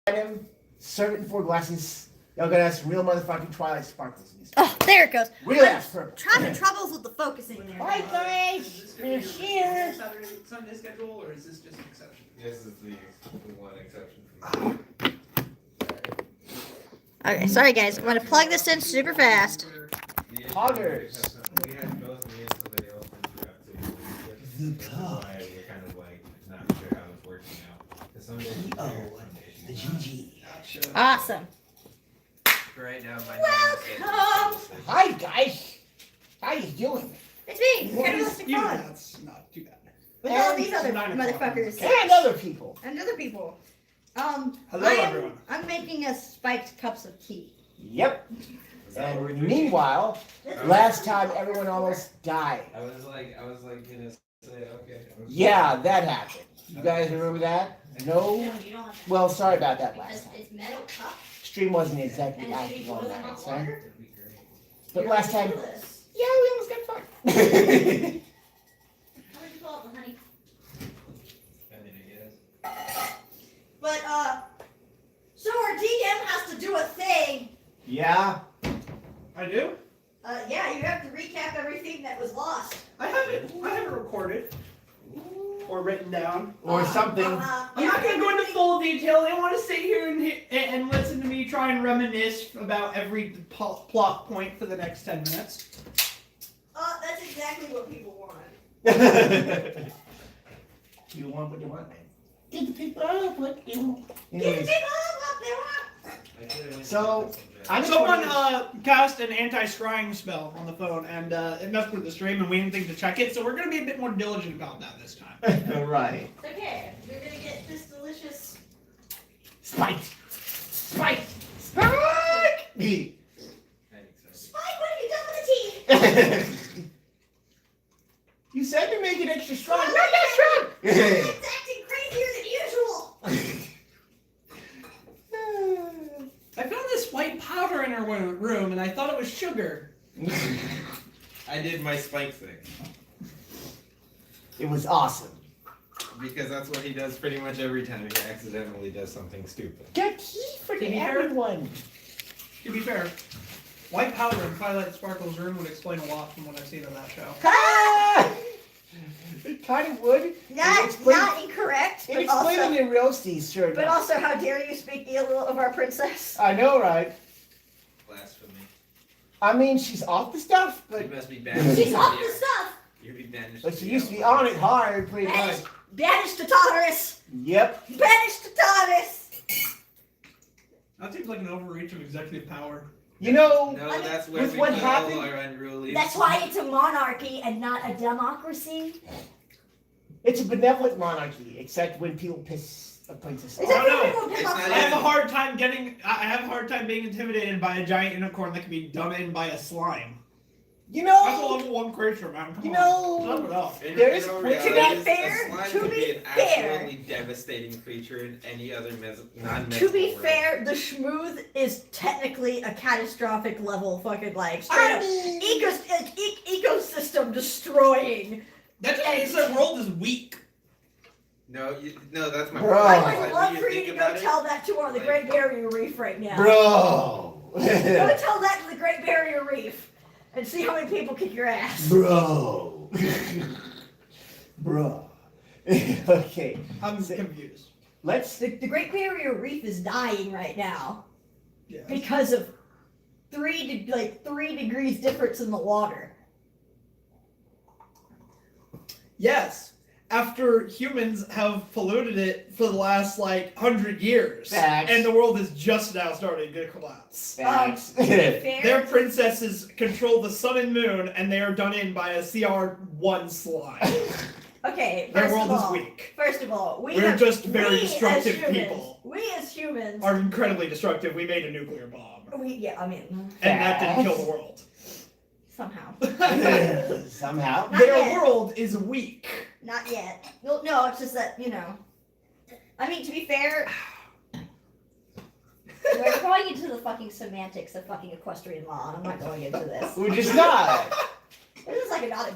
Item, serve it in 4 glasses. Y'all gotta have some real motherfucking Twilight sparkles in these. Oh, there it goes. Real ass purple. Having troubles with the focusing there. Hi guys, we're here. Sunday schedule, or is this just an exception? This is the one exception. Okay, sorry guys. I'm gonna plug this in super fast. Poggers. We had both me and somebody else interrupt why we're kind of like not sure how it's working out. Because some days we share, some days The we GG. Awesome. For right now, my Welcome. Hi guys. How you doing? It's me, Catalytic You, Fun. that's not too bad. With all these It's other 9 o'clock. motherfuckers. And other people. And other people. Hello, everyone. I'm making us spiked cups of tea. Yep. Is that what we're And doing? meanwhile, last time everyone almost died. I was like gonna say, okay. Yeah, that happened. You guys remember that? No? You don't have to. Well, sorry about that last time. It's metal cup. Stream wasn't exactly And it's active on boiling that, hot son. water. But last time, Look at this. yeah, we almost got fucked. How did you pull out the honey? But, so our DM has to do a thing. Yeah. I do? Yeah, you have to recap everything that was lost. I have it recorded. Or written down. Or something. I'm not going to go into full detail. They want to sit here and listen to me try and reminisce about every plot point for the next 10 minutes. That's exactly what people want. You want what you want, man. Get the people out what you want. Get the people up they want. So, I'm Someone cast an anti-scrying spell on the phone, and it messed with the stream, and we didn't think to check it, so we're going to be a bit more diligent about that this time. Right. Okay, we're gonna get this delicious. Spike! Spike! Spike! Spike, what have you done with the tea? You said to make it extra strong. Not It's that strong! acting crazier than usual. I found this white powder in our room, and I thought it was sugar. I did my spike thing. It was awesome. Because that's what he does pretty much every time he accidentally does something stupid. Get tea for Can you hear it? everyone. To be fair, white powder in Twilight Sparkle's room would explain a lot from what I've seen on that show. Ah! It kind of would. Not incorrect, It but explained also, it in Roasties, sure. but also, how dare you speak ill of our princess? I know, right? Blasphemy. I mean, she's off the stuff, You but must be banished. She's off the stuff. You'd be banished. she used to be on it hard, pretty much. Banished to Tartarus. Yep. Banished to Tartarus. That seems like an overreach of executive power. You know, No, that's where with we what all happened- are unruly. That's why it's a monarchy and not a democracy. it's a benevolent monarchy, except when people piss a princess Is off. that no. people It's not I have a hard time being intimidated by a giant unicorn that can be done in by a slime. You That's a know, level 1 creature, man. Come you on. know, Stop it up. There's- In to reality, be a fair- slime to could be an fair- absolutely devastating creature in any other non-mythical To be world. fair, the schmooth is technically a catastrophic level fucking like straight up ecosystem destroying. That just means the world is weak. No, that's my Bro. I point. would Like, love when for you think to go about it, tell that to the Great Barrier Reef right now. bro. Go tell that to the Great Barrier Reef and see how many people kick your ass. Bro. Bro. Okay. I'm confused. Let's. The Great Barrier Reef is dying right now Yeah. because of 3 degrees difference in the water. Yes. After humans have polluted it for the last 100 years, Facts. and the world is just now starting to collapse. Facts. Fair. Their princesses control the sun and moon, and they are done in by a CR1 slime. Okay, Their first world of is all, weak. First of all, We're just very we destructive as humans, people. We as humans, Are incredibly destructive. We made a nuclear bomb, I mean, and that didn't kill the world. somehow. Somehow. Not Their yet. world is weak. Not yet. No, it's just that, I mean, to be fair, we're going into the fucking semantics of fucking equestrian law, and I'm not going into this. We're just not. This is like not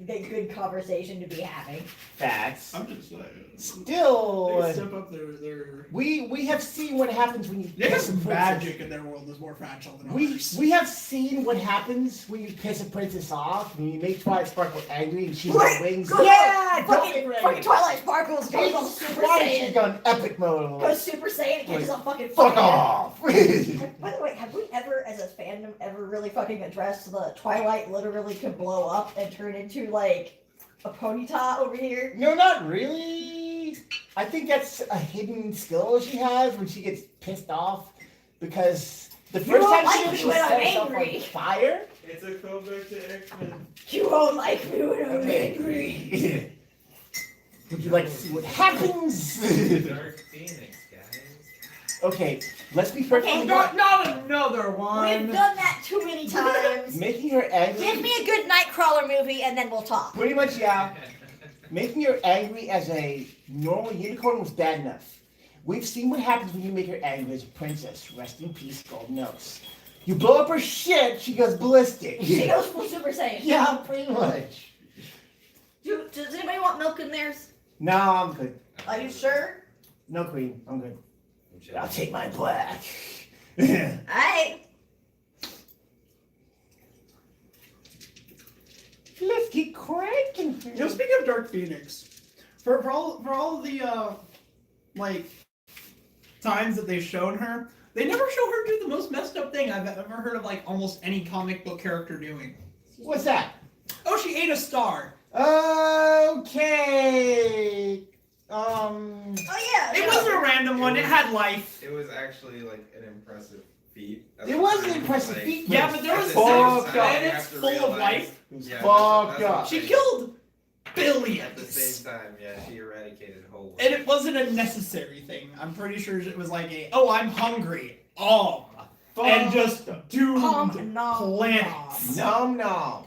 a good conversation to be having. Facts. I'm just saying. Still, They step up their. we have seen what happens when you They have piss a some princess. magic in their world that's more fragile than We ours. have seen what happens when you piss a princess off, when you make Twilight Sparkle angry and she's Right. got wings. Go Yeah, don't make Fucking, her fucking angry. Twilight Sparkles goes on Jesus Super Christ, she's Saiyan. gone epic mode. Goes Super Saiyan and catches a fucking Fuck fire. off. By the way, have we ever, as a fandom, ever really fucking addressed the Twilight literally could blow up and turn into like a ponyta over here? No, not really. I think that's a hidden skill she has when she gets pissed off, because the You first won't time like she me she when I'm set herself on angry. fire. It's a callback to X-Men. You won't like me when I'm angry. Would you like to see what happens? Dark Phoenix, guys. Okay, let's be Okay, perfectly Not another We've one. done that too many times. making her angry. Give me a good Nightcrawler movie and then we'll talk. Pretty much, yeah. Making her angry as a normal unicorn was bad enough. We've seen what happens when you make her angry as a princess. Rest in peace, Golden Nose. You blow up her shit, she goes ballistic. She goes full Super Saiyan. Yeah, pretty much. Does anybody want milk in theirs? No, I'm good. Are you sure? No cream, I'm good. I'm I'll take my black. Alright. Let's get cranking. You know, speaking of Dark Phoenix, for all the like times that they've shown her, they never show her do the most messed up thing I've ever heard of like almost any comic book character doing. What's that? Oh, she ate a star. Okay. Oh yeah. It wasn't a random one. It had life. It was actually like an impressive feat. It was an impressive feat. Yeah, but there was Fucked and up. it's full of life. It was Yeah, fucked that's up. She killed At the billions. same time, yeah, she eradicated a whole world. And it wasn't a necessary thing. I'm pretty sure it was like I'm hungry. And just doomed planets. Nom nom.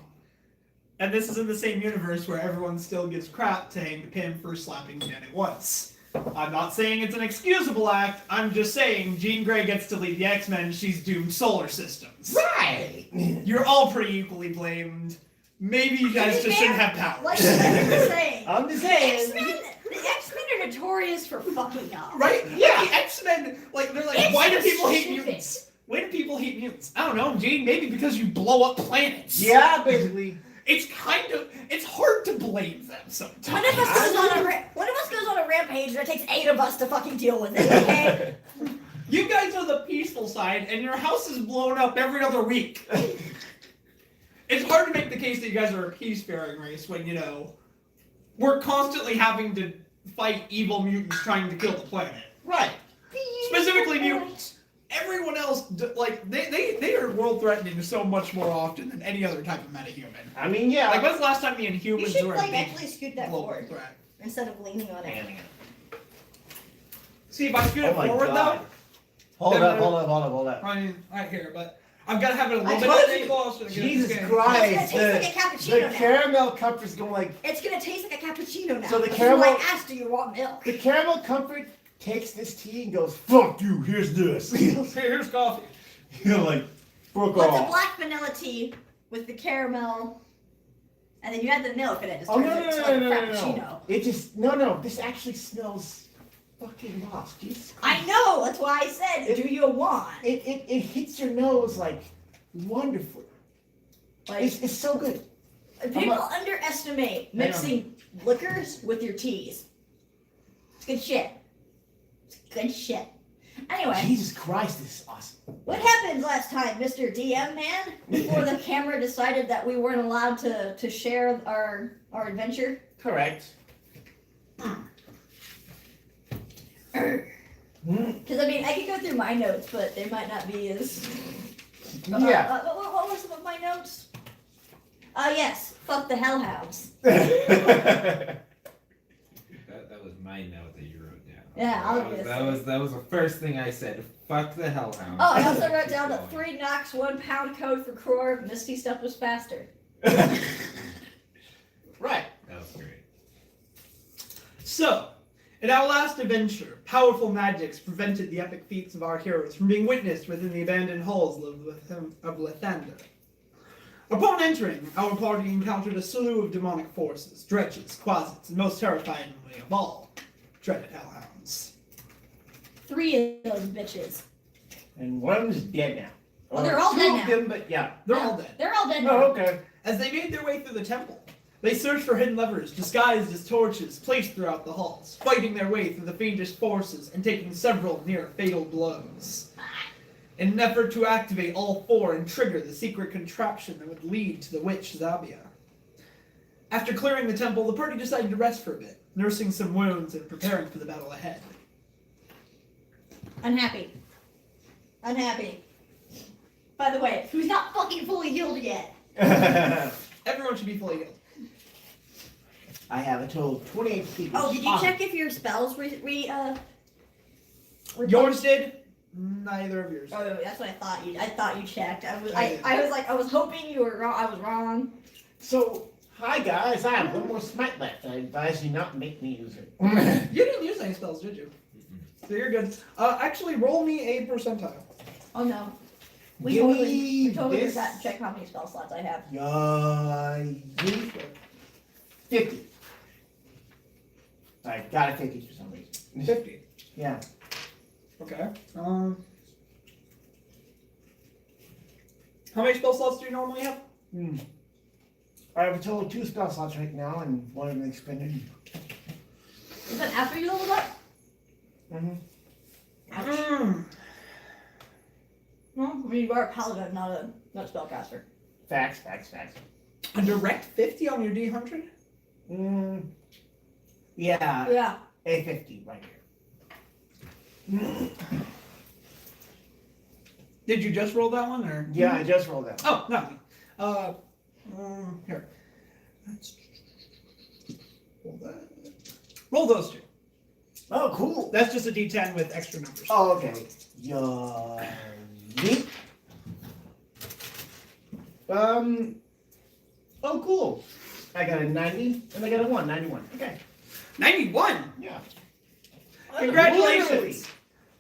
And this is in the same universe where everyone still gives crap to Hank Pym for slapping Janet once. I'm not saying it's an excusable act, I'm just saying Jean Grey gets to lead the X-Men and she's doomed solar systems. Right. You're all pretty equally blamed. Maybe you guys just shouldn't have powers. Like I'm just saying. I'm just The saying. X-Men are notorious for fucking up. Right? Yeah. The X-Men, like, they're like, It's why do people hate stupid. mutants? Why do people hate mutants? I don't know, Jean, maybe because you blow up planets. Yeah, basically. It's hard to blame them sometimes. One of us goes on a rampage and it takes 8 of us to fucking deal with it, okay? You guys are the peaceful side, and your house is blown up every other week. It's hard to make the case that you guys are a peace-faring race when, you know, we're constantly having to fight evil mutants trying to kill the planet. Right. Specifically mutants. Everyone else, like, they are world-threatening so much more often than any other type of metahuman. I mean, yeah. Like, when's the last time the You Inhumans should were a like big actually scoot that global forward threat? instead of leaning on it. See, if I scoot it Oh my forward, God. though, Hold Then up, we're- hold up. I mean, right here, but I've got to have it a I little bit told of you. an angle so to get Jesus this game. Christ. It's gonna taste like a cappuccino The now. caramel comfort's going like. It's gonna taste like a cappuccino now. So the This is caramel- why I asked, do you want milk? The caramel comfort takes this tea and goes, fuck you, here's this. Here's coffee. You're like, fuck Well, it's a off. black vanilla tea with the caramel, and then you add the milk, and it just Oh, turns no, into like a frappuccino. It just, no, this actually smells fucking lost. Jesus I Christ. know, that's why I said, It- do you want? It hits your nose like wonderfully. Like, It's so good. people underestimate mixing liquors with your teas. It's good shit. It's good shit. Anyway, Jesus Christ, this is awesome. what happened last time, Mr. DM man? Before the camera decided that we weren't allowed to share our adventure? Correct. Because, I mean, I could go through my notes, but they might not be as... Yeah. What were some of my notes? Yes. Fuck the hellhounds. That was my note that you wrote down. Yeah, that obviously. that was the first thing I said. Fuck the hellhound. Oh, I also wrote down the Going. 3 knocks, 1 pound code for Crore. Misty stuff was faster. Right. That was great. So, in our last adventure, powerful magics prevented the epic feats of our heroes from being witnessed within the abandoned halls of Lathander. Upon entering, our party encountered a slew of demonic forces, dredges, quasits, and most terrifyingly of all, dreaded hellhounds. 3 of those bitches. And one of them's dead now. Well, they're all Two dead of now. them, but yeah. They're all dead. They're all dead now. Oh, okay. As they made their way through the temple, they searched for hidden levers disguised as torches placed throughout the halls, fighting their way through the fiendish forces and taking several near-fatal blows. In an effort to activate all 4 and trigger the secret contraption that would lead to the witch Zabia. After clearing the temple, the party decided to rest for a bit, nursing some wounds and preparing for the battle ahead. Unhappy. By the way, who's not fucking fully healed yet? Everyone should be fully healed. I have a total of 28 people. Oh, did you check if your spells were Yours did? Neither of yours. Oh, that's what I thought you. I thought you checked. I was I I was hoping you were wrong. I was wrong. So, hi guys, I have one more smite left. I advise you not make me use it. You didn't use any spells, did you? So you're good. Actually, roll me a percentile. Oh no. We Give totally me this. forgot to check how many spell slots I have. 50. I got a 50 for some reason. 50. Yeah. Okay. How many spell slots do you normally have? I have a total of 2 spell slots right now, and one of them expended. Is that after you leveled up? Well, I mean, you are a paladin, not a spellcaster. Facts. A direct 50 on your D100? Yeah. Yeah. A 50 right here. Did you just roll that one, or? Yeah, I just rolled that. Oh, no. Here. Roll that. Roll those 2. Oh, cool. That's just a D10 with extra numbers. Oh, okay. Yeet. Oh, cool. I got a 90 and I got a 1. 91. Okay. 91! Yeah. Congratulations! Literally.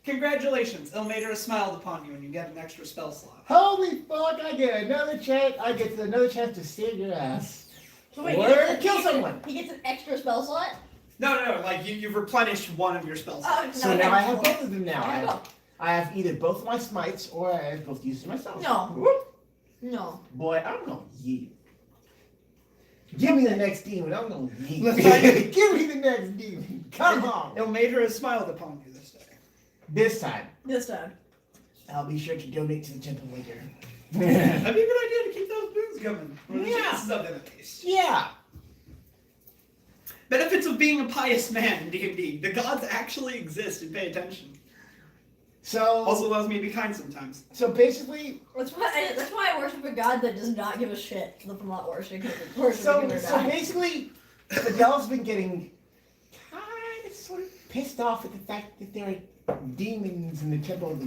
Congratulations. Ilmater smiled upon you and you get an extra spell slot. Holy fuck! I get another chance. I get another chance to save your ass. So wait, Or kill someone. He gets an extra spell slot? No, like you've replenished one of your spell slots. Oh, So now I have both of them now. There you go. I have either both of my smites or I have both used myself. No. Whoop. No. Boy, I'm gonna yeet. Give me the next demon. I'm gonna yeet. Let's try it. Give me the next demon. Come on. Ilmater has smiled upon you this day. This time, This time. I'll be sure to donate to the temple later. That'd be a good idea to keep those boons coming. For the Yeah. chances of them, at least. Yeah. Benefits of being a pious man in D&D. The gods actually exist and pay attention. So Also allows me to be kind sometimes. So basically, That's why I worship a god that does not give a shit if I'm not worshiping him. so basically, the girl's been getting kind of sort of pissed off at the fact that there are demons in the temple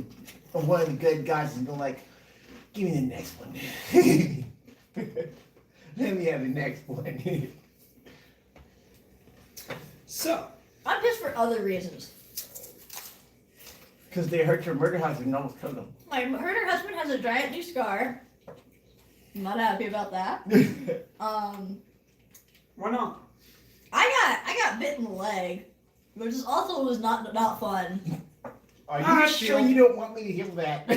of one of the good gods, and they're like, "Give me the next one." Let me have the next one. So, I'm pissed for other reasons. Because they hurt your murder husband and almost killed him. My murder husband has a giant new scar. I'm not happy about that. why not? I got bit in the leg, which is also was not fun. Are you sure you don't want me to hear that?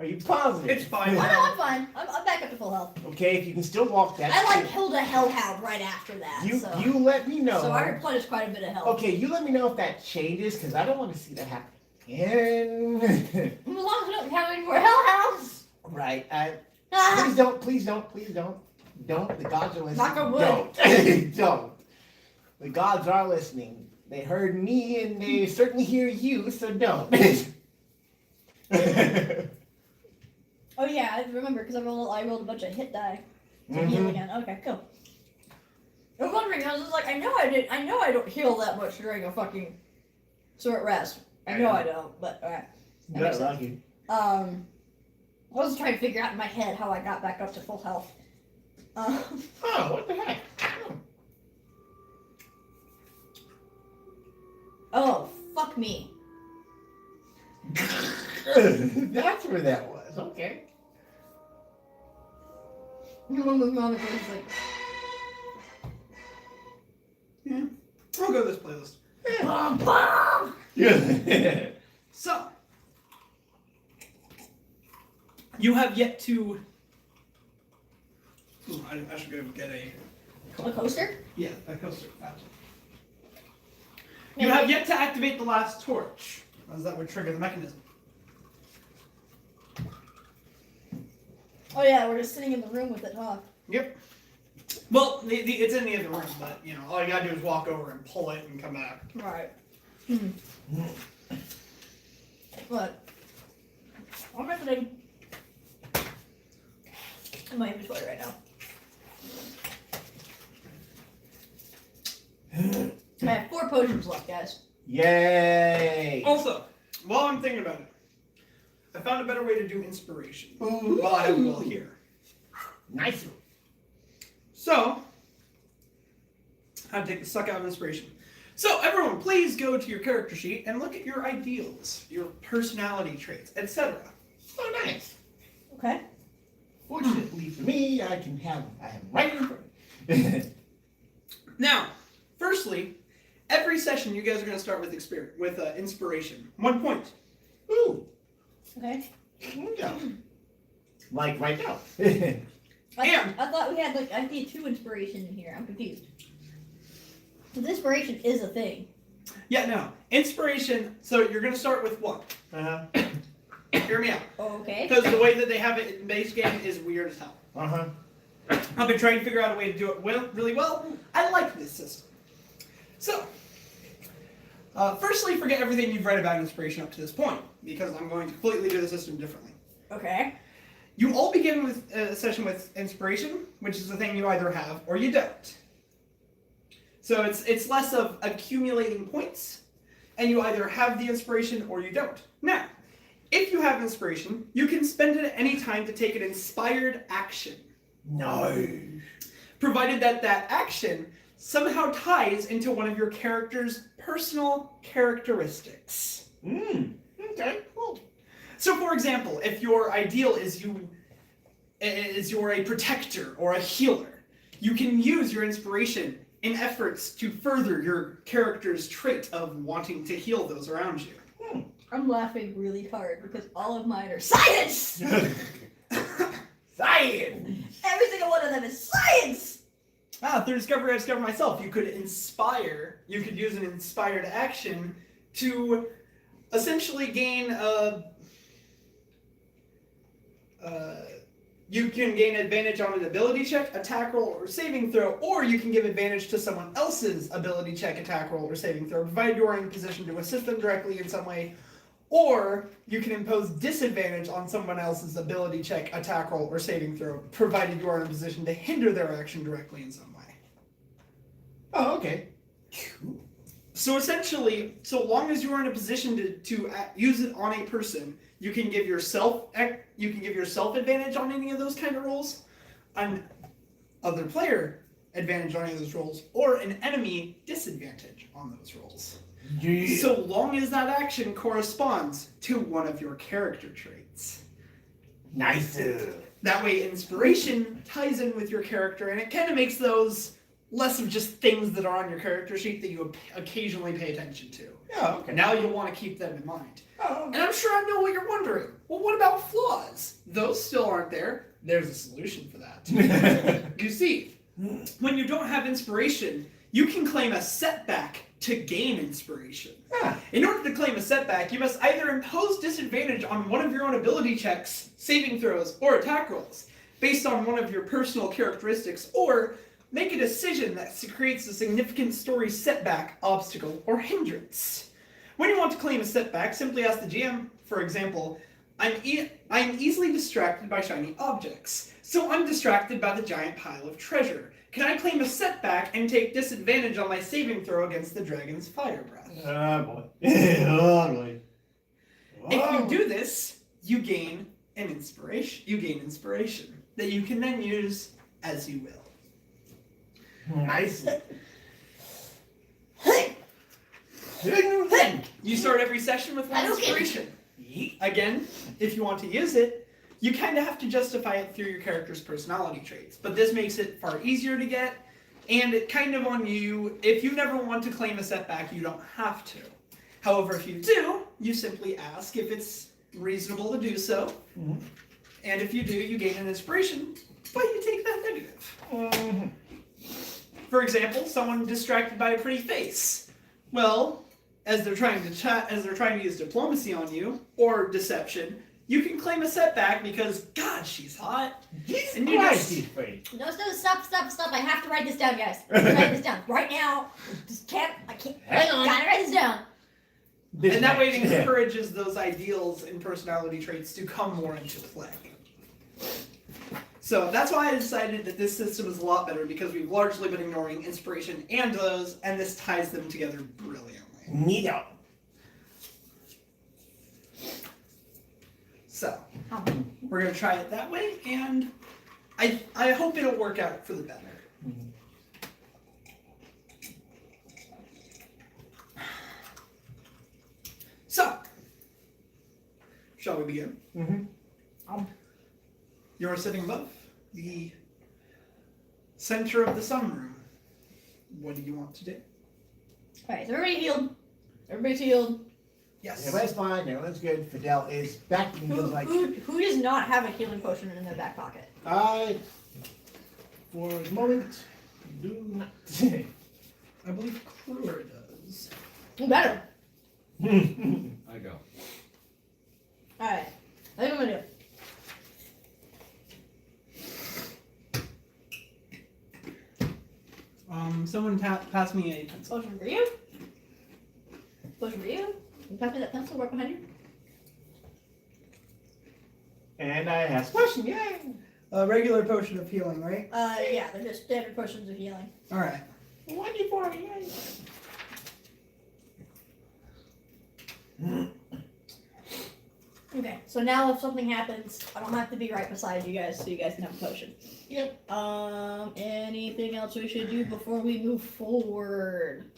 Are you positive? It's fine. Oh no, I'm fine. I'm back up to full health. Okay, if you can still walk that. I killed a hellhound right after that. You let me know. So I replenished quite a bit of health. Okay, you let me know if that changes, because I don't want to see that happen again. As long as I don't have any more hellhounds. Right. Ah. Please don't. Don't. The gods are listening. Knock on wood. Don't. Don't. The gods are listening. They heard me and they certainly hear you, so don't. Oh yeah, I remember because I rolled a bunch of hit die to heal again. Okay, cool. I was wondering, I was just like, I know I don't heal that much during a fucking short rest. I know I don't, but alright. That makes Got sense. lucky. I was trying to figure out in my head how I got back up to full health. Oh, what the heck? Oh, fuck me. That's where that was. Okay. One of those moments where he's like, Yeah. I'll go to this playlist. Bum, bum. Yeah. So, you have yet to. Ooh, I should go get a coaster? Yeah, a coaster. Gotcha. You have yet to activate the last torch, as that would trigger the mechanism. Oh yeah, we're just sitting in the room with it, huh? Yep. Well, it's in the other room, but you know, all you gotta do is walk over and pull it and come back. Right. But I'm visiting in my inventory right now. I have 4 potions left, guys. Yay! Also, while I'm thinking about it, I found a better way to do inspiration. While I have it all here. Nice. So, how to take the suck out of inspiration. So, everyone, please go to your character sheet and look at your ideals, your personality traits, etc. Oh, nice. Okay. Fortunately for me, I have them right in front of me. Now, firstly, every session you guys are going to start with inspiration. 1 point. Ooh. Okay. Yeah. Like right now. I thought we had like I need 2 inspiration in here. I'm confused. Because inspiration is a thing. Yeah, no. Inspiration, so you're going to start with 1. Uh-huh. Hear me out. Okay. Because the way that they have it in base game is weird as hell. Uh-huh. I've been trying to figure out a way to do it really well. I like this system. So, firstly, forget everything you've read about inspiration up to this point, because I'm going to completely do the system differently. Okay. You all begin with a session with inspiration, which is the thing you either have or you don't. So it's less of accumulating points, and you either have the inspiration or you don't. Now, if you have inspiration, you can spend it at any time to take an inspired action. No. Provided that action somehow ties into one of your character's personal characteristics. Okay, cool. So, for example, if your ideal is you're a protector or a healer, you can use your inspiration in efforts to further your character's trait of wanting to heal those around you. I'm laughing really hard because all of mine are science! Science! Every single one of them is science! Through discovery I discovered myself, you could use an inspired action to essentially gain you can gain advantage on an ability check, attack roll, or saving throw, or you can give advantage to someone else's ability check, attack roll, or saving throw, provided you are in a position to assist them directly in some way, or you can impose disadvantage on someone else's ability check, attack roll, or saving throw, provided you are in a position to hinder their action directly in some way. Oh, okay. So essentially, so long as you are in a position to use it on a person, you can give yourself advantage on any of those kind of rolls, an other player advantage on any of those rolls, or an enemy disadvantage on those rolls. Yeah. So long as that action corresponds to one of your character traits. Nice. That way inspiration ties in with your character, and it kind of makes those less of just things that are on your character sheet that you occasionally pay attention to. Yeah, okay. Now you'll want to keep them in mind. Oh, And I'm sure I know what you're wondering. Well, what about flaws? Those still aren't there. There's a solution for that. You see, when you don't have inspiration, you can claim a setback to gain inspiration. In order to claim a setback, you must either impose disadvantage on one of your own ability checks, saving throws, or attack rolls, based on one of your personal characteristics, or make a decision that creates a significant story setback, obstacle, or hindrance. When you want to claim a setback, simply ask the GM, for example, I'm easily distracted by shiny objects, so I'm distracted by the giant pile of treasure. Can I claim a setback and take disadvantage on my saving throw against the dragon's fire breath? Oh, boy. Oh, boy. If you do this, you gain inspiration that you can then use as you will. Nice. You start every session with one inspiration. Again, if you want to use it, you kind of have to justify it through your character's personality traits. But this makes it far easier to get, and it kind of on you. If you never want to claim a setback, you don't have to. However, if you do, you simply ask if it's reasonable to do so. And if you do, you gain an inspiration, but you take that negative. For example, someone distracted by a pretty face. Well, as they're trying to use diplomacy on you or deception, you can claim a setback because God, she's hot. And you just No, stop. I have to write this down, guys. I have to write this down right now. I can't. Hang on. Gotta write this down. And that way it encourages those ideals and personality traits to come more into play. So that's why I decided that this system is a lot better, because we've largely been ignoring inspiration and those, and this ties them together brilliantly. Neato. So, we're going to try it that way, and I hope it'll work out for the better. So, shall we begin? You're sitting above the center of the sunroom. What do you want to do? Alright, so everybody healed. Everybody's healed. Yes. Everybody's fine. Everyone's good. Fidel is back and he goes like, Who does not have a healing potion in their back pocket? I, for the moment, do not. I believe Kruger does. Better. I go. Alright. I think I'm gonna do. Someone pass me a pencil. Potion for you. Potion for you. Can you pass me that pencil right behind you? And I ask question, yay! A regular potion of healing, right? Yeah, they're just standard potions of healing. Alright. 1d4, yay! Okay, so now if something happens, I don't have to be right beside you guys, so you guys can have a potion. Yep. Anything else we should do before we move forward?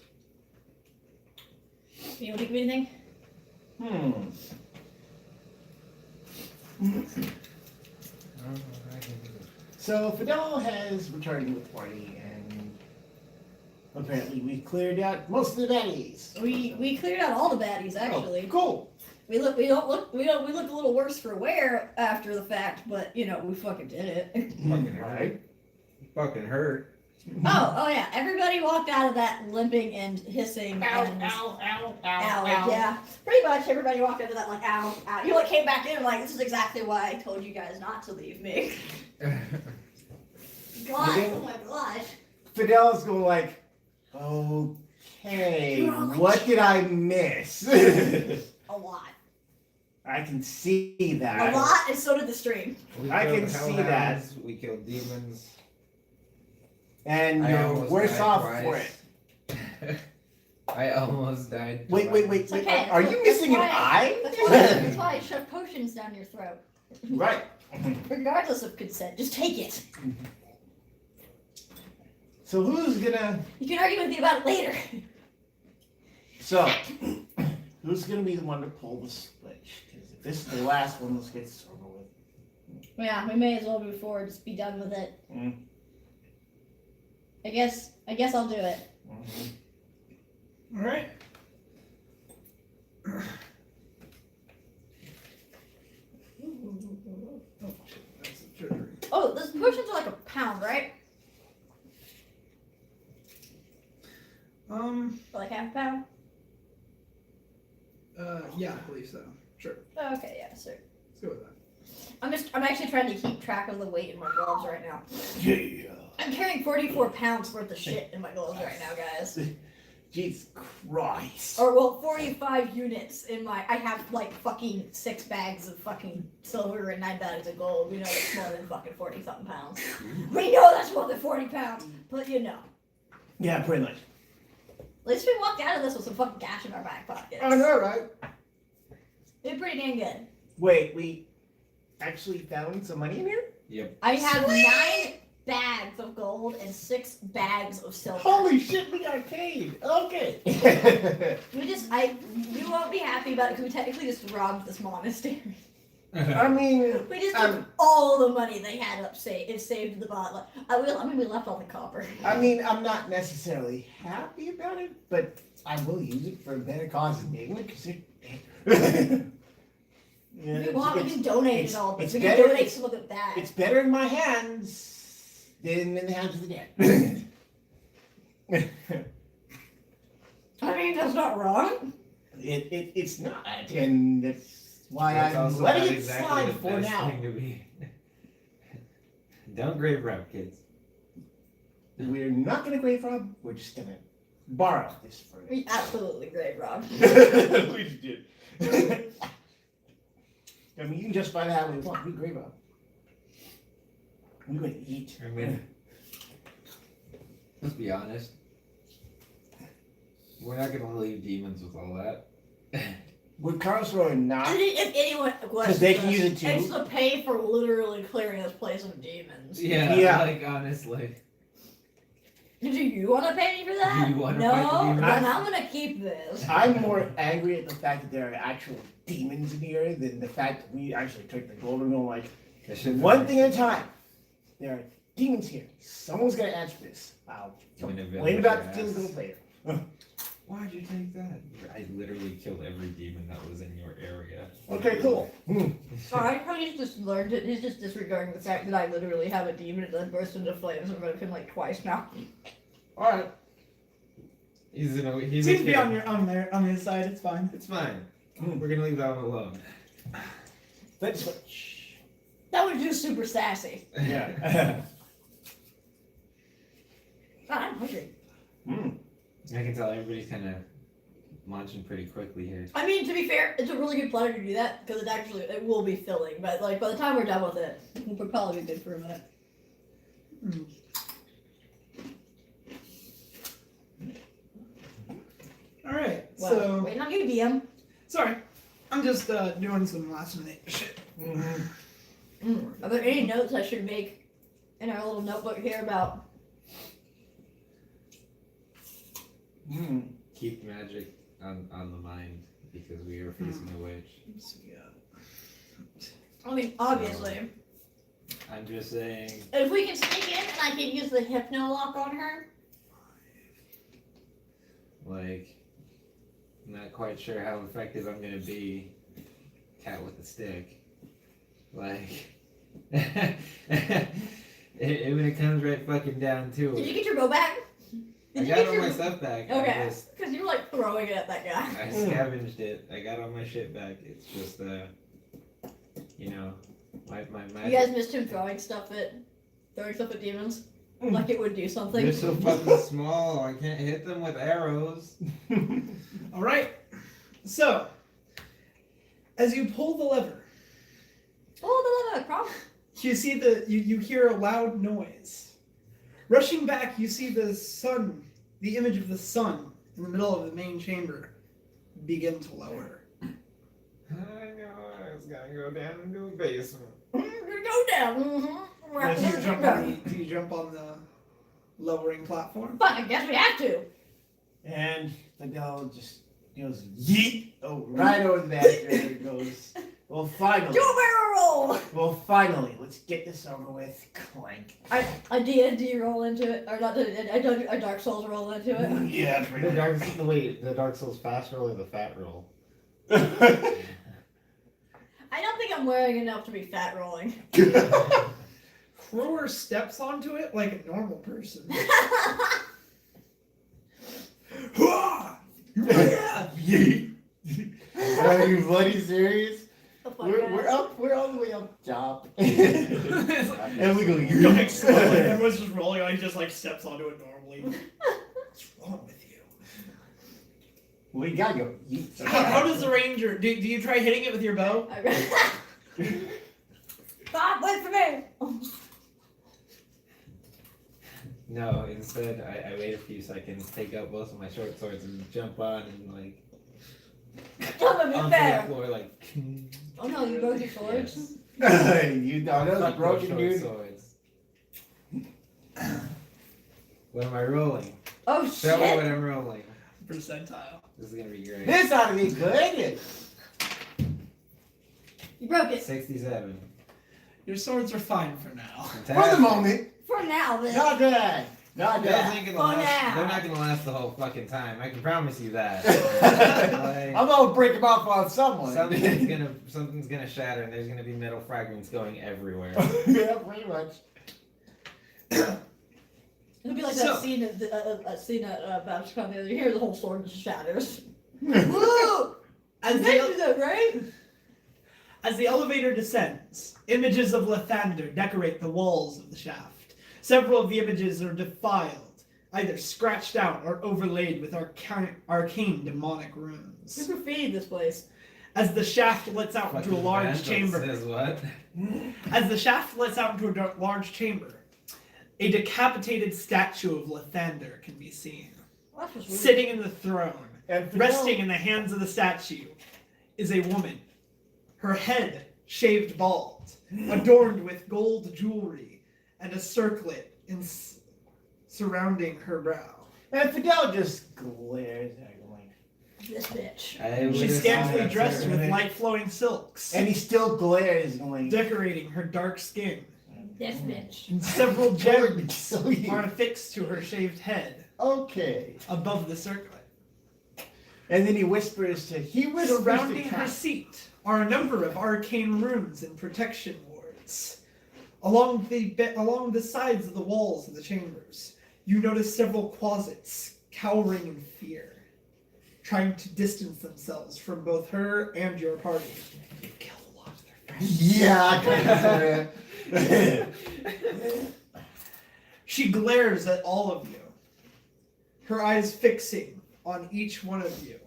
You want to think of anything? So Fidel has returned to the party, and apparently we cleared out most of the baddies. We cleared out all the baddies actually. Oh, cool. We look a little worse for wear after the fact, but you know we fucking did it. Fucking right. Fucking hurt. Oh yeah! Everybody walked out of that limping and hissing Ow, and ow, ow, ow, ow. ow. Yeah, pretty much everybody walked out of that like ow, ow. You like came back in like this is exactly why I told you guys not to leave me. God, oh my gosh. Fidel's going like, okay, what did I miss? A lot. I can see that. A lot, and so did the stream. I killed can see that. hellhounds, we killed demons. And I you're almost worse died off twice. for it. I almost died. Wait. It's okay. Are you missing an eye? That's why I shove potions down your throat. Right. Regardless of consent, just take it. So who's gonna? You can argue with me about it later. So who's gonna be the one to pull the switch? Because if this is the last one, let's get this over with. Yeah, we may as well move forward. Just be done with it. Mm. I guess I'll do it. Mm-hmm. Alright. Oh, those potions are like a pound, right? Or like half a pound? Yeah, I believe so. Sure. Oh, okay, yeah, sure. Let's go with that. I'm actually trying to keep track of the weight in my gloves right now. Yeah. I'm carrying 44 pounds worth of shit in my gloves right now, guys. Jesus Christ. Or well, 45 units in my. I have like fucking 6 bags of fucking silver and 9 bags of gold. We know it's more than fucking 40 something pounds. We know that's more than 40 pounds, but you know. Yeah, pretty much. At least we walked out of this with some fucking cash in our back pockets. I know, right? Did pretty dang good. Wait, we actually found some money in here? Yep. I have 9 bags of gold and 6 bags of silver. Holy shit, we got paid. Okay. You won't be happy about it because we technically just robbed this monastery. I mean, We just took all the money they had saved the bot. We left all the copper. I mean, I'm not necessarily happy about it, but I will use it for a better cause than England. If you want, we can donate it all, but it's we can better- donate some of it back. It's better in my hands than in the hands of the dead. I mean, that's not wrong. It's not, and that's why That's I'm also letting not it exactly slide the for best now. thing to be. Don't grave rob, kids. We're not gonna grave rob. We're just gonna borrow this for. We absolutely grave rob. We just did. I mean, you can justify that how we want. We grave rob. We're gonna eat. I mean, let's be honest. We're not gonna leave demons with all that. Would Karlsruhe I not? think if anyone Because they can use it too. it's the pay for literally clearing this place of demons. Yeah, like honestly. Do you want to pay me for that? Do you wanna no, fight the demons? then I'm gonna keep this. I'm more angry at the fact that there are actual demons in here than the fact that we actually took the gold and go like one thing at a time. There are demons here. Someone's gonna answer this. I'll complain about the demons later. Why'd you take that? I literally killed every demon that was in your area. Okay, cool. Sorry, how he's just learned it. He's just disregarding the fact that I literally have a demon that burst into flames in front of him like twice now. Alright. He's Seems a to be kid. on his side. It's fine. It's fine. We're gonna leave that one alone. Let's switch. That was just super sassy. Yeah. God, I'm hungry. I can tell everybody's kind of munching pretty quickly here. I mean, to be fair, it's a really good pleasure to do that because it will be filling. But like by the time we're done with it, we'll probably be good for a minute. All right. Well, So waiting on you, DM. sorry, I'm just doing some last minute shit. Are there any notes I should make in our little notebook here about? Keep magic on the mind because we are facing a witch. I mean, obviously, I'm just saying. if we can sneak in and I can use the hypno lock on her. Like, I'm not quite sure how effective I'm gonna be. Cat with a stick. Like, when it comes right fucking down to Did you it. get your bow back? I Did you got get all your my stuff back. Okay, because you were like throwing it at that guy. I scavenged it. I got all my shit back. It's just, you know, my magic. You guys missed him throwing stuff at demons, like it would do something. They're so fucking small. I can't hit them with arrows. All right. So as you pull the lever, Oh, the problem. you see you hear a loud noise. Rushing back, you see the sun, the image of the sun in the middle of the main chamber, begin to lower. I know I was gonna go down into the basement. Go down. Do you jump on the lowering platform? Fuck, I guess we have to. And the girl just goes yeet. Oh, right over the bastard. It goes. Well, finally. Do a barrel roll. Well, finally. Let's get this over with. Clank. A D&D roll into it, or not a Dark Souls roll into it. Yeah, pretty much. The Dark Souls fast roll or the fat roll? I don't think I'm wearing enough to be fat rolling. Thrower steps onto it like a normal person. Yeet. Are you bloody serious? The fuck, We're guys? up. We're all the way up top. And we go. Yikes. Everyone's just rolling on. He just like steps onto it normally. What's wrong with you? We gotta go. Yeet. How does the ranger? Do you try hitting it with your bow? Bob, wait for me. No, instead I wait a few seconds, take out both of my short swords and jump on and like Tell me onto fair. the floor like. Oh no, you broke your swords? Yes. You don't know. Fuck Broken those dude. short swords. What am I rolling? Oh Tell me what shit. I'm rolling. Percentile. This is gonna be great. This ought to be good. You broke it. 67. Your swords are fine for now. For the moment. For now, then. Not bad. Not Those bad. ain't gonna For last, now. they're not gonna last the whole fucking time. I can promise you that. Like, I'm gonna break them off on someone. something's gonna shatter, and there's gonna be metal fragments going everywhere. Yeah, pretty much. It'll be like So- that scene at Babs Con the other year, the whole sword just shatters. Woo! As They the, do that, right? as the elevator descends, images of Lathander decorate the walls of the shaft. Several of the images are defiled, either scratched out or overlaid with arcane demonic runes. Who graffitied this place? As the shaft lets out into a Fucking large vandals chamber. Says what? As the shaft lets out into a large chamber, a decapitated statue of Lathander can be seen. Well, that's just weird. Sitting in the throne, And for resting in the hands of the statue, is a woman. Her head shaved bald, adorned with gold jewelry, and a circlet surrounding her brow. And Fidel just glares at her like, This bitch. I would She's assume scantily that's dressed her. with light flowing silks, and he still glares like, decorating her dark skin. This bitch. And several gems so are affixed to her shaved head okay. above the circlet. And then he whispers to Surrounding her Kat. seat are a number of arcane runes and protection wards. Along the sides of the walls of the chambers, you notice several closets cowering in fear, trying to distance themselves from both her and your party. You've killed a lot of their friends. Yeah, I can She glares at all of you, her eyes fixing on each one of you.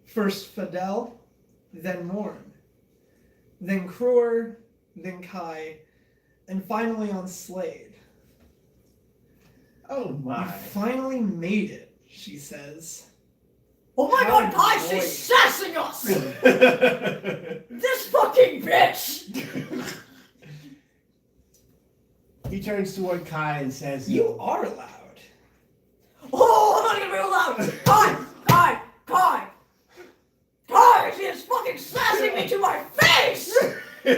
First Fidel, then Morn, then Kruer, then Kai, and finally on Slade. Oh You my. finally made it, she says. Oh my How god, guys, annoying. she's sassing us! This fucking bitch! He turns toward Kai and says, You are loud. Oh, I'm not gonna be allowed! Kai! Kai! Kai! Kai! She is fucking sassing me to my face! She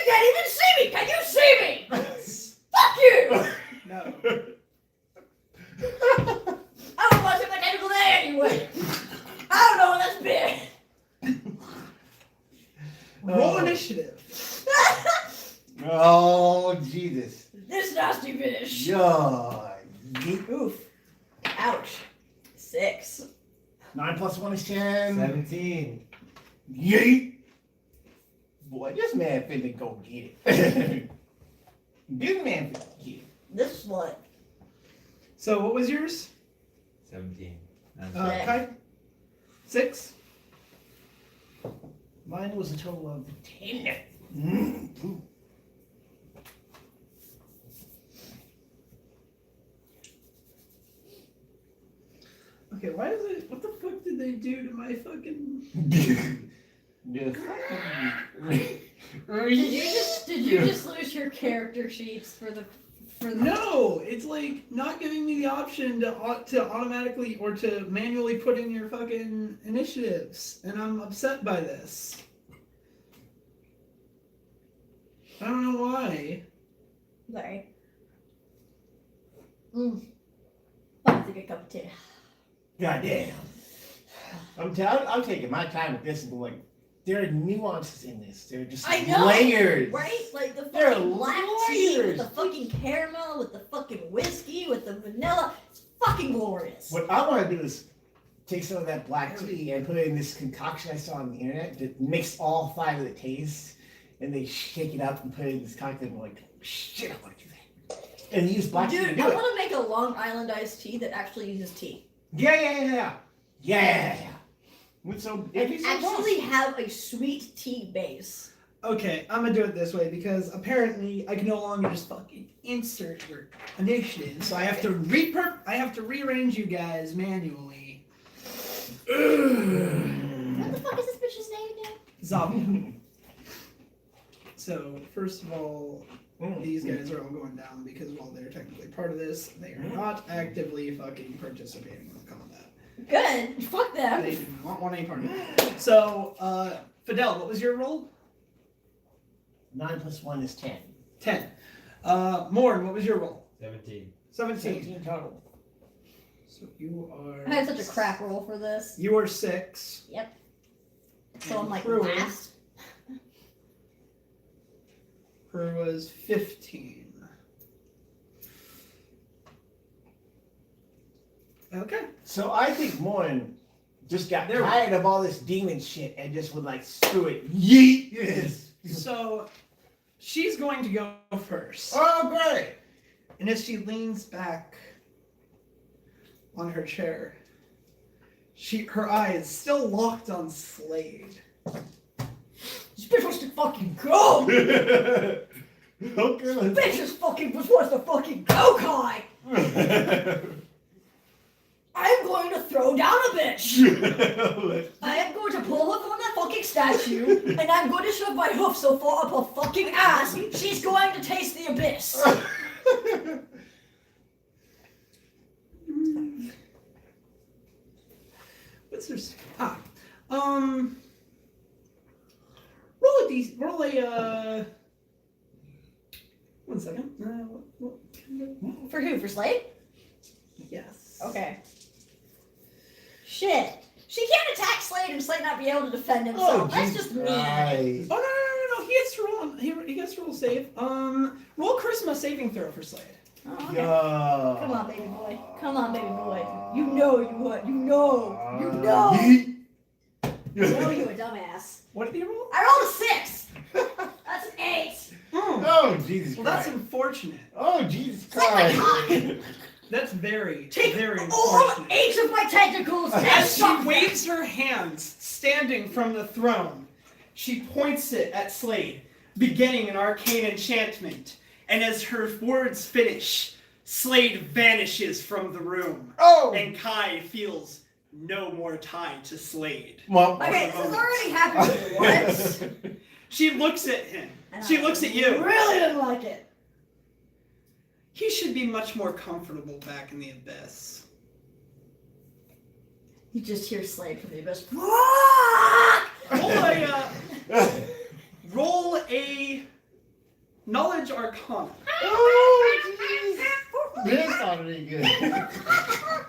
can't even see me! Can you see me? Fuck you! No. I don't want to my tentacle there anyway! I don't know what that's been! Roll Oh. initiative. Oh, Jesus. This nasty bitch! Yeah. Oof. Ouch. 6. 9 plus 1 is 10. 17. Yeet. Boy, this man finna go get it. This man finna get it. This is what? So what was yours? 17. I'm Yeah. Kai? 6? Mine was a total of 10. Ooh. Okay, why is it? What the fuck did they do to my fucking? Did you just lose your character sheets for the No, it's like not giving me the option to automatically or to manually put in your fucking initiatives, and I'm upset by this. I don't know why. Sorry. I'll take a cup of tea. Goddamn. I'm taking my time with this and like, there are nuances in this. There are just I know, layers. Right? Like the There are fucking black tea with layers. the fucking caramel, with the fucking whiskey, with the vanilla. It's fucking glorious. What I want to do is take some of that black tea and put it in this concoction I saw on the internet that mix all 5 of the tastes, and they shake it up and put it in this cocktail. And I'm like, shit, I want to do that. And use black tea to Dude, do I it. want to make a Long Island iced tea that actually uses tea. Yeah. With some, it'd be so Actually awesome. have a sweet tea base. Okay, I'm gonna do it this way because apparently I can no longer just fucking insert your initiative, so I have to rearrange you guys manually. What the fuck is this bitch's name again? Zombie. So first of all, Mm. these guys are all going down because while they're technically part of this, they are not actively fucking participating in the combat. Good. Fuck them. They do not want any part of it. So, Fidel, what was your roll? 9 plus 1 is 10. 10. Morn, what was your roll? 17. 17. 17 total. So you are. I had such a crap roll for this. You are 6. So I'm like Prue. last. Her was 15. Okay. So I think Morn just got There we tired of all this demon shit and just would like, screw it. Yeet! Yes. So she's going to go first. Oh, great. And as she leans back on her chair, her eyes still locked on Slade. This bitch wants to fucking go! Okay, Bitch just fucking just wants to fucking go, Kai! I'm going to throw down a bitch! I am going to pull her from that fucking statue, and I'm going to shove my hoof so far up her fucking ass, she's going to taste the abyss! What's her roll a 1 second. For who? For Slade? Yes. Okay. Shit. She can't attack Slade and Slade not be able to defend himself. That's just mean. Right. Oh no! He gets to roll. He gets to roll save. Roll charisma saving throw for Slade. Oh, okay. Yo. Come on, baby boy. Come on, baby boy. You know you would. You know. You know. You know you a dumbass. What did he roll? I rolled a 6. That's an 8. Oh, Jesus Well, that's Christ. unfortunate. Oh, Jesus Suck my Christ. That's very, Take very all unfortunate. 8 of my tentacles and As she suck them. waves her hands, standing from the throne, she points it at Slade, beginning an arcane enchantment. And as her words finish, Slade vanishes from the room, Oh. and Kai feels no more tied to Slade. Well, Okay, this has already happened once. She looks at him. and She I looks at you. Really didn't like it. He should be much more comfortable back in the abyss. You just hear Slade from the abyss. Roll a knowledge arcana. Oh, jeez. This ought to be good.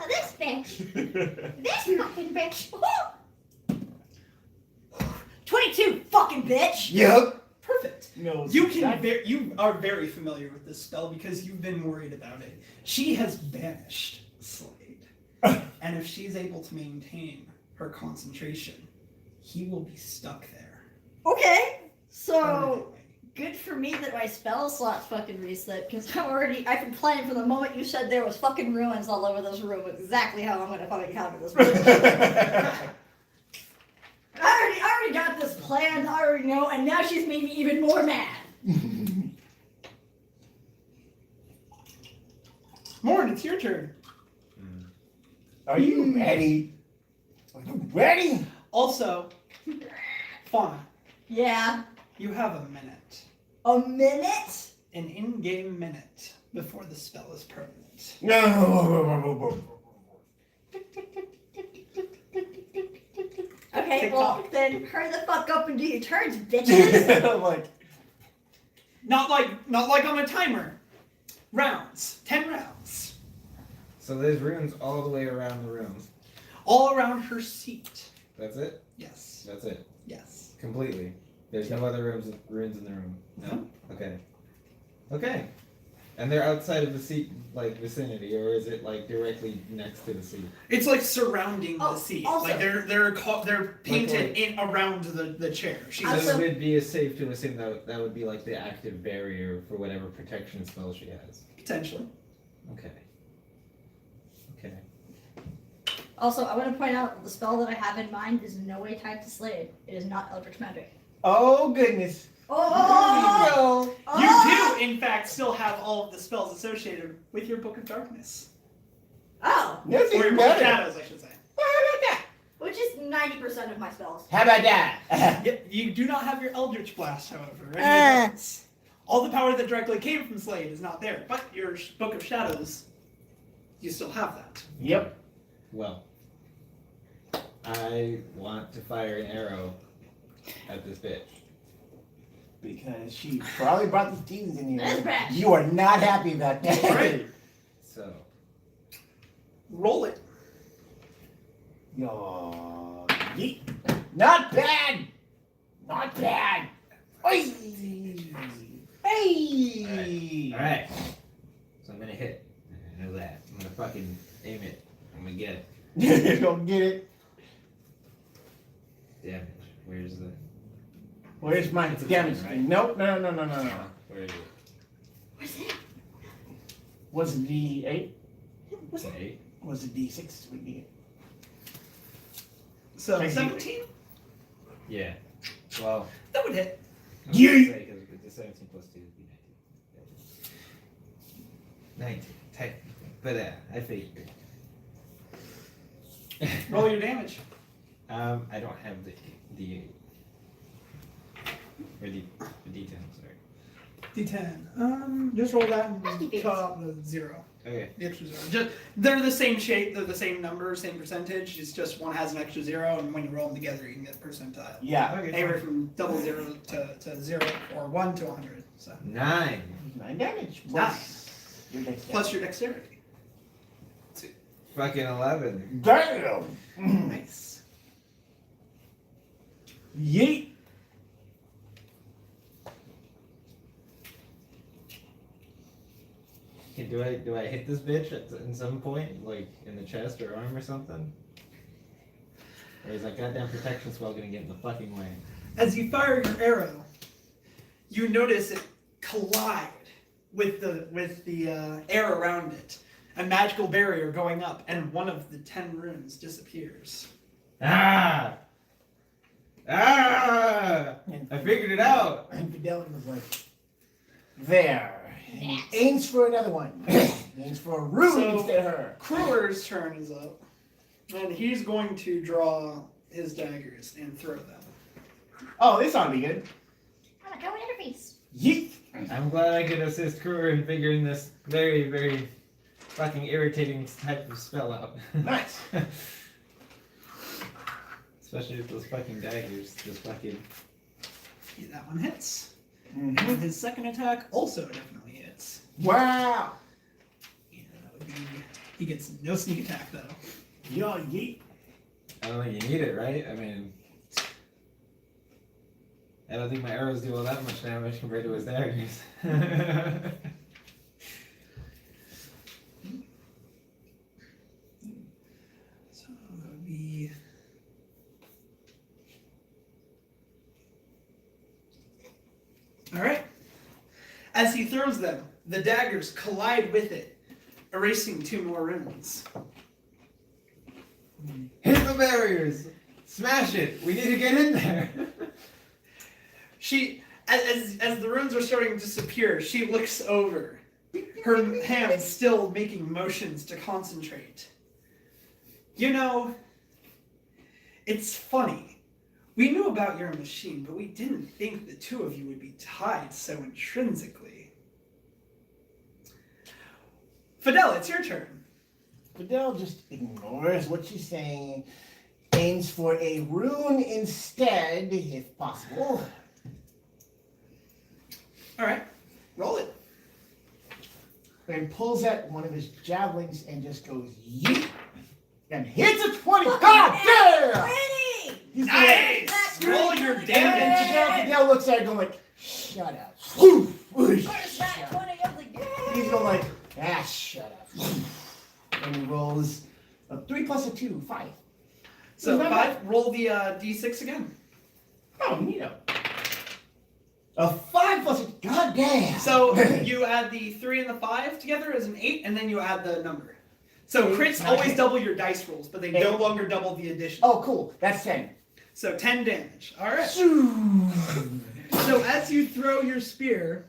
This bitch. This fucking bitch. 22, fucking bitch. Yep. Perfect. No, You are very familiar with this spell because you've been worried about it. She has banished Slade. And if she's able to maintain her concentration, he will be stuck there. Okay, so permanently. good for me that my spell slot's fucking reset because I've been planning from the moment you said there was fucking ruins all over this room exactly how I'm gonna fucking counter this bitch. I already got this planned, I already know, and now she's made me even more mad. Morn, it's your turn. Are you ready? Are you ready? Also, Fauna, Yeah. you have a minute. A minute? An in-game minute before the spell is permanent. No. Okay, Tick well, tock. then hurry the fuck up and do your turns, bitches. Like, Not like on a timer. Rounds. 10 rounds. So there's runes all the way around the room. All around her seat. That's it? Yes. That's it. Yes. Completely. There's no other runes in the room. No? Okay. Okay. And they're outside of the seat, like, vicinity, or is it, like, directly next to the seat? It's like surrounding Oh, the seat. also- Like they're painted Like- in around the chair. She's So Also- it would be safe to assume that would be, like, the active barrier for whatever protection spell she has. potentially. Okay. Okay. Also, I want to point out that the spell that I have in mind is in no way tied to Slade. It is not Eldritch Magic. oh goodness. Oh! You do, in fact, still have all of the spells associated with your Book of Darkness. Oh! That's Or your even Book of better. Shadows, I should say. Which is 90% of my spells. How about that? Yep, you do not have your Eldritch Blast, however. or any of those. All the power that directly came from Slade is not there, but your Book of Shadows, you still have that. Yep. Well, I want to fire an arrow at this bitch. Because she probably brought the demons in That's here. bad. You are not happy about that. Right. So, Roll it. Yo, yeet. Not bad. Not bad. Oi. Hey. alright. So I'm gonna hit. I know that. I'm gonna fucking aim it. I'm gonna get it. You don't get it. Damage. Where's the. Where's my It's a damage? thing, right? Nope. No. Where is it? Where's it? Was it D8? It's an 8. Was it D6? We need So Thank you. 17. Yeah. Well, That would hit. I was gonna say, 'cause it's 17 plus 2 would be 19. 19, technically. But I figured. Roll your damage. I don't have the D8. Or the D10, sorry. D10. Just roll that and Fifty cut off the 0. Okay. The extra 0. Just, they're the same shape, they're the same number, same percentage. It's just one has an extra 0, and when you roll them together, you can get percentile. Yeah. Okay. Anywhere from double 0 to 0, or 1 to 100. So 9. 9 damage. Nice. Your dexterity. plus your dexterity. Fucking 11. Damn. Nice. Yeet. Okay, do I hit this bitch in some point, like in the chest or arm or something? Or is that goddamn protection spell gonna get in the fucking way? As you fire your arrow, you notice it collide with the air around it. A magical barrier going up, and one of the 10 runes disappears. Ah! Ah! I figured it out! And Fidelity was like, there. And he aims for another one. He aims for a rune So- instead of her. Kruger's turn is up, and he's going to draw his daggers and throw them. Oh, this ought to be good. I'm a going interface. Yeet. I'm glad I could assist Kruger in figuring this very, very fucking irritating type of spell out. Nice. Especially with those fucking daggers just fucking... Yeah, that one hits. Mhm. And his second attack also definitely hits. Wow. Yeah, that would be, he gets no sneak attack though. Yo, yeet. I don't think you need it, right? I mean... I don't think my arrows do all that much damage compared to his daggers. So that would be. Alright. As he throws them, the daggers collide with it, erasing 2 more runes. Hit the barriers! Smash it! We need to get in there! She, as the runes are starting to disappear, she looks over, her hands still making motions to concentrate. You know, it's funny. We knew about your machine, but we didn't think the two of you would be tied so intrinsically. Fidel, it's your turn. Fidel just ignores what she's saying, aims for a rune instead, if possible. Alright, roll it. And pulls out one of his javelins and just goes yeet. And hits a 20. God damn! 20! He's Nice! That's Roll really your good. damage. Fidel looks at it going like, shut up. Whoosh, whoosh, First that shut 20, up. I was like, yeah! He's going like, shut up. And he rolls a 3 plus a 2, 5. So Is that 5, roll the d6 again. Oh, neato. A 5 plus a, god damn. So you add the 3 and the 5 together as an 8, and then you add the number. So Eight, crits nine. always double your dice rolls, but they Eight. no longer double the addition. Oh, cool. That's 10. So 10 damage. Alright. Shoo. So as you throw your spear,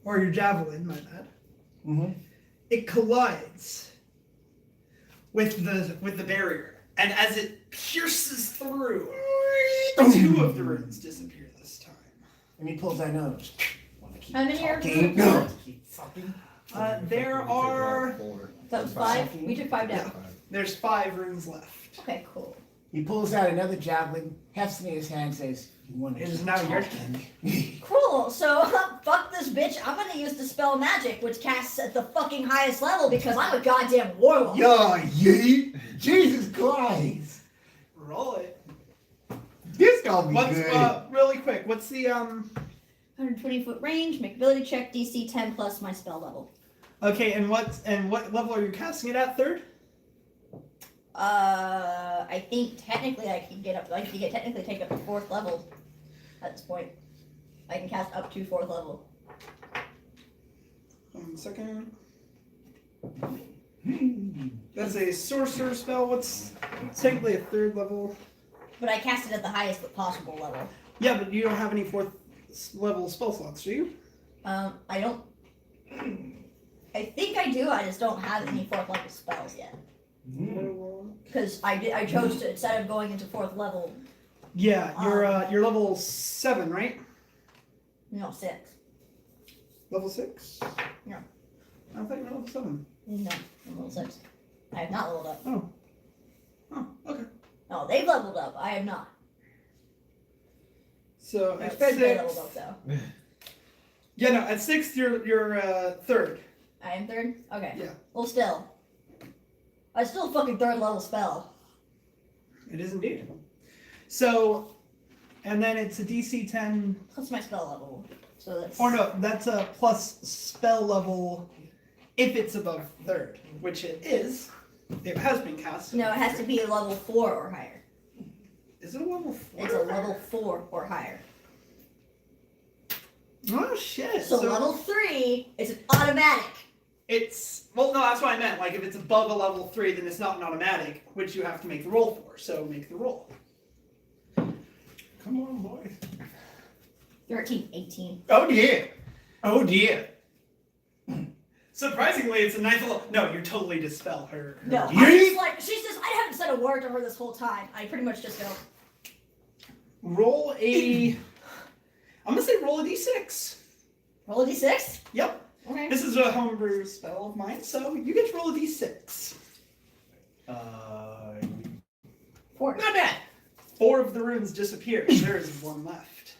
or your javelin, my bad, Mm-hmm. it collides with the barrier. And as it pierces through, 2 of the runes disappear this time. And he pulls that nose. Wanna keep How many are talking? there? Keep fucking. There are... That was 5? We took 5 down. There's 5 runes left. Okay, cool. He pulls out another javelin, hefts it in his hand, and says, "You want to It is keep now your talking?" Cool. So fuck this bitch. I'm gonna use Dispel Magic, which casts at the fucking highest level because I'm a goddamn warlock. Yeah, yeet! Jesus Christ! Roll it. This gonna be What's good. really quick? What's the 120-foot range. Make ability check. DC 10 plus my spell level. Okay, and what level are you casting it at? Third? I think technically I can get up. I can technically take up to 4th level. At this point, I can cast up to 4th level. 1 second. That's a sorcerer spell. What's technically a 3rd level? But I cast it at the highest possible level. Yeah, but you don't have any 4th level spell slots, do you? I don't. I think I do. I just don't have any 4th level spells yet. Because I chose to, instead of going into 4th level. Yeah, you're level 7, right? No, 6. Level 6? Yeah. I thought you were level 7. No, I'm level 6. I have not leveled up. Oh, okay. No, they've leveled up. I have not. So My at friends they 6. leveled up though. Yeah, no, at 6 you're 3rd. I am 3rd? Okay. Yeah. Well, still. I still a fucking 3rd level spell. It is indeed. So, and then it's a DC 10. Plus my spell level. So that's. Or no, that's a plus spell level if it's above 3rd, which it is. It has been cast. No, it has to be a level 4 or higher. Is it a level 4? It's a level 4 or higher. Oh shit. So level 3 is an automatic. It's well, no, that's what I meant. Like if it's above a level 3, then it's not an automatic, which you have to make the roll for. So make the roll. Come on, boys. 13, 18. Oh dear. Oh dear. Surprisingly, it's a 9th level. No, you totally dispel her. No, Yeet. I just like, she says, I haven't said a word to her this whole time. I pretty much just go, Roll a. I'm gonna say roll a d6. roll a d6? Yep. Okay. This is a homebrew spell of mine, so you get to roll a d6. 4. Not bad. 4 of the runes disappear. There is 1 left.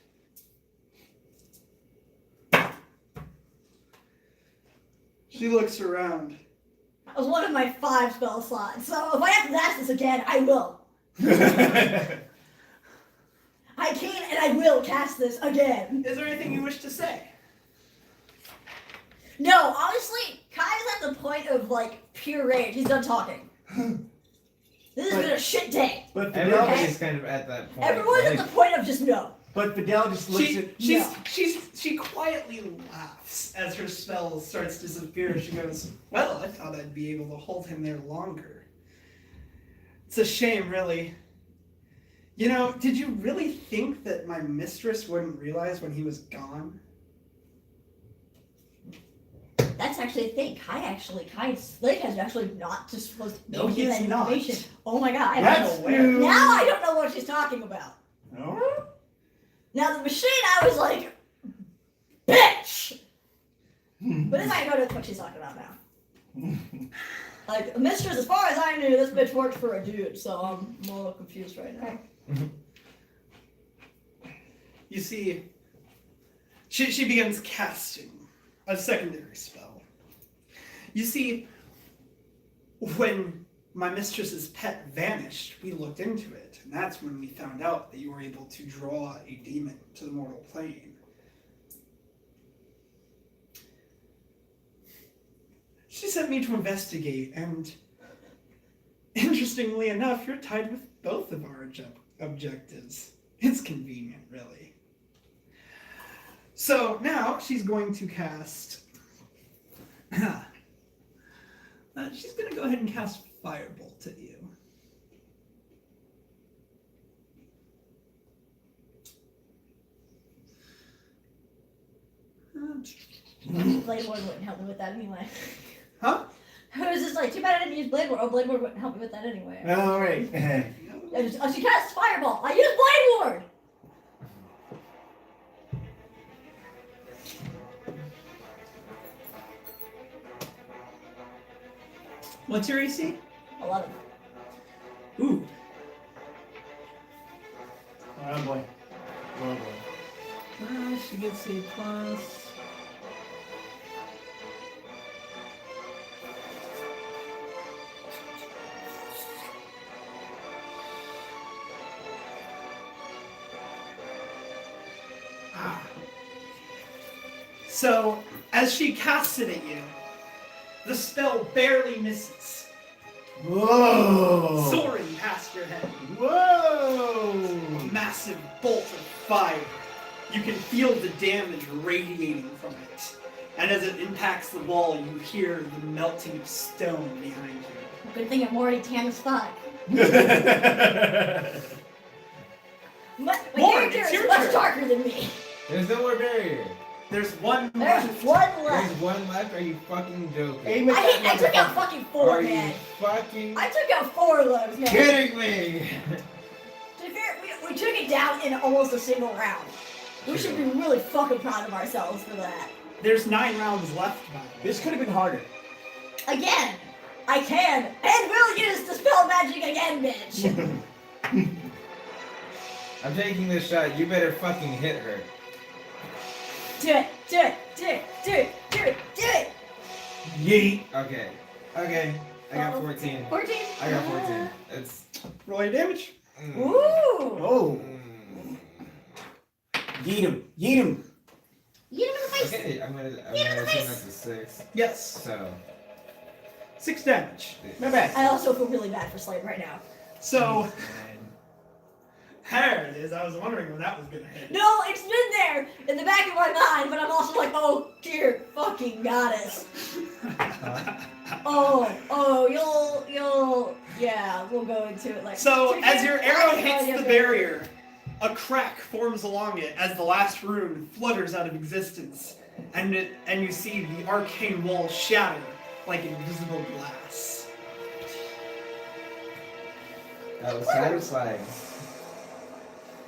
She looks around. That was one of my 5 spell slots, so if I have to ask this again, I will. I can and I will cast this again. Is there anything you wish to say? No, honestly, Kai's at the point of like pure rage. He's done talking. This has been a shit day. But Fidel, Everybody's kind of at that point. Everyone's at the point of just no. but Fidel just looks at. She quietly laughs as her spell starts to disappear. She goes, "Well, I thought I'd be able to hold him there longer. It's a shame, really. You know, did you really think that my mistress wouldn't realize when he was gone?" That's actually a thing. Kai's Lake has actually not just supposed to No, give you he's that not. information. Oh my god, I That's don't know. new. Now I don't know what she's talking about. No? Now the machine, I was like, bitch! But then I know that's what she's talking about now. Like, mistress, as far as I knew, this bitch worked for a dude, so I'm a little confused right now. You see, she begins casting a secondary spell. You see, when my mistress's pet vanished, we looked into it, and that's when we found out that you were able to draw a demon to the mortal plane. She sent me to investigate, and interestingly enough, you're tied with both of our objectives. It's convenient, really. So now she's going to cast. She's going to go ahead and cast Firebolt at you. Blade Ward wouldn't help me with that anyway. Huh? I was just like, too bad I didn't use Blade Ward. Oh, Blade Ward wouldn't help me with that anyway. All right. She casts Fireball. I use Blade Ward! What's your AC? 11. Ooh. Oh boy. Oh boy. She gets a plus. So, as she casts it at you, the spell barely misses, Whoa! soaring past your head. Whoa! A massive bolt of fire. You can feel the damage radiating from it. And as it impacts the wall, you hear the melting of stone behind you. Good thing I'm already tan as fuck. My Lauren, character it's is your much turn. darker than me. There's no more barrier. There's one There's left. one There's left. one left. Are you fucking joking? Aim at that I took out motherfucker. fucking 4, Are you man. fucking I took out 4 of those, man. kidding me? To be fair, we took it down in almost a single round. We should be really fucking proud of ourselves for that. There's 9 rounds left, by the way. This could have been harder. Again, I can and will use Dispel Magic again, bitch. I'm taking this shot. You better fucking hit her. Do it, do it, do it, do it, do it, do it. Yeet. Okay. Okay. I got 14. 14? I got 14. It's. Roll your damage. Ooh. Oh. Mm. Yeet him. Yeet him. You hit him in the face. Okay, I'm gonna Hit him in the assume face. that's a 6. Yes. So. 6 damage. Not bad. I also feel really bad for Slade right now. So, there it is. I was wondering when that was going to hit. No, it's been there in the back of my mind, but I'm also like, oh dear fucking goddess. Yeah, we'll go into it like. So, To be as fair, your I arrow have no hits idea the if barrier, a crack forms along it as the last rune flutters out of existence, and you see the arcane wall shatter like invisible glass. That was satisfying.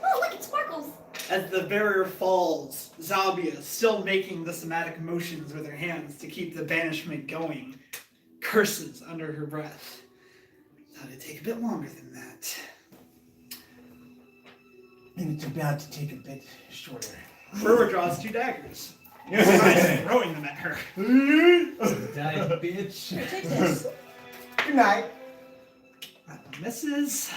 Oh, look, it sparkles. As the barrier falls, Zabia, still making the somatic motions with her hands to keep the banishment going, curses under her breath. Thought it'd take a bit longer than that. And it's about to take a bit shorter. Brewer draws 2 daggers. Tries throwing them at her. Die, bitch. Here, take this. Good night. That one misses.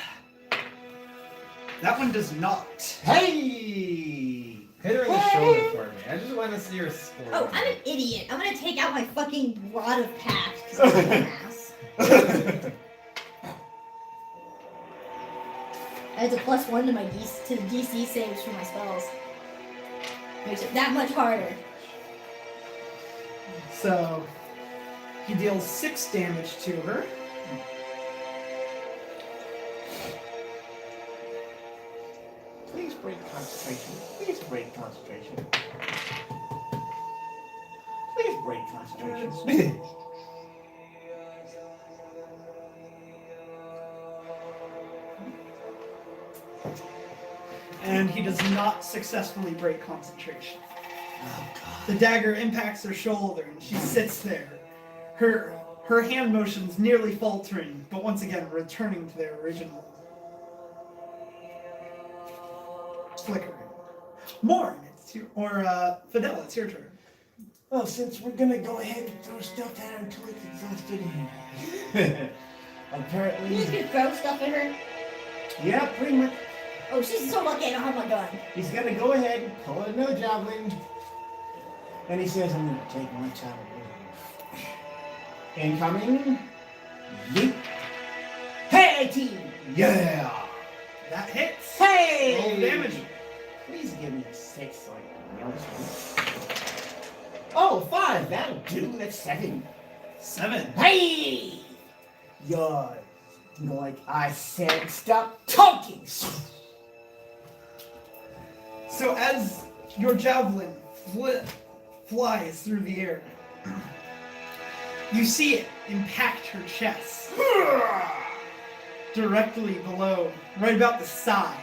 That one does not. Hey! Hit her in the shoulder for me. I just want to see her score. Oh, I'm an idiot. I'm gonna take out my fucking Rod of Pact because I'm an ass. Adds a +1 to my DC saves for my spells. Makes it that much harder. So, he deals 6 damage to her. Please break concentration. Please break concentration. Please break concentration. And he does not successfully break concentration. Oh god. The dagger impacts her shoulder and she sits there. Her hand motions nearly faltering, but once again returning to their original flickering. Morn, it's your, or Fidel, it's your turn. Well, since we're gonna go ahead and throw stuff at her until it's exhausted and You apparently. just gonna throw stuff at her? Yeah, pretty much. Oh, she's so lucky I don't have my gun. He's gonna go ahead and pull another javelin. And he says, I'm gonna take my javelin. Incoming. Yeet. Hey, team! Yeah! That hits. Hey! Roll damage. Please give me a 6 so I can nail this one. Oh, 5. That'll do. That's 7. 7. Hey! You're like I said, stop talking! So as your javelin flies through the air, you see it impact her chest. Directly below, right about the side.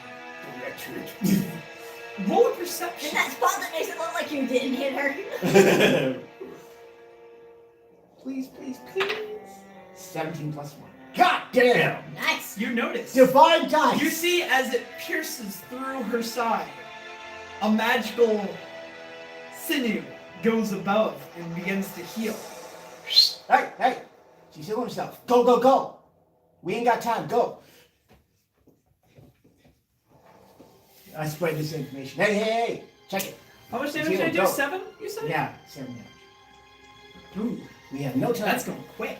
Roll a In perception. that spot that makes it look like you didn't hit her. Please, please, please. 17 plus 1. God damn! Nice. You notice. Divine dice. You see as it pierces through her side, a magical sinew goes above and begins to heal. Hey, she's healing herself. Go, go, go. We ain't got time. Go. I spread this information. Hey, check it. How much damage Heal, did I do? go. 7, you said? Yeah, 7 damage. Ooh, We have no time. that's going quick.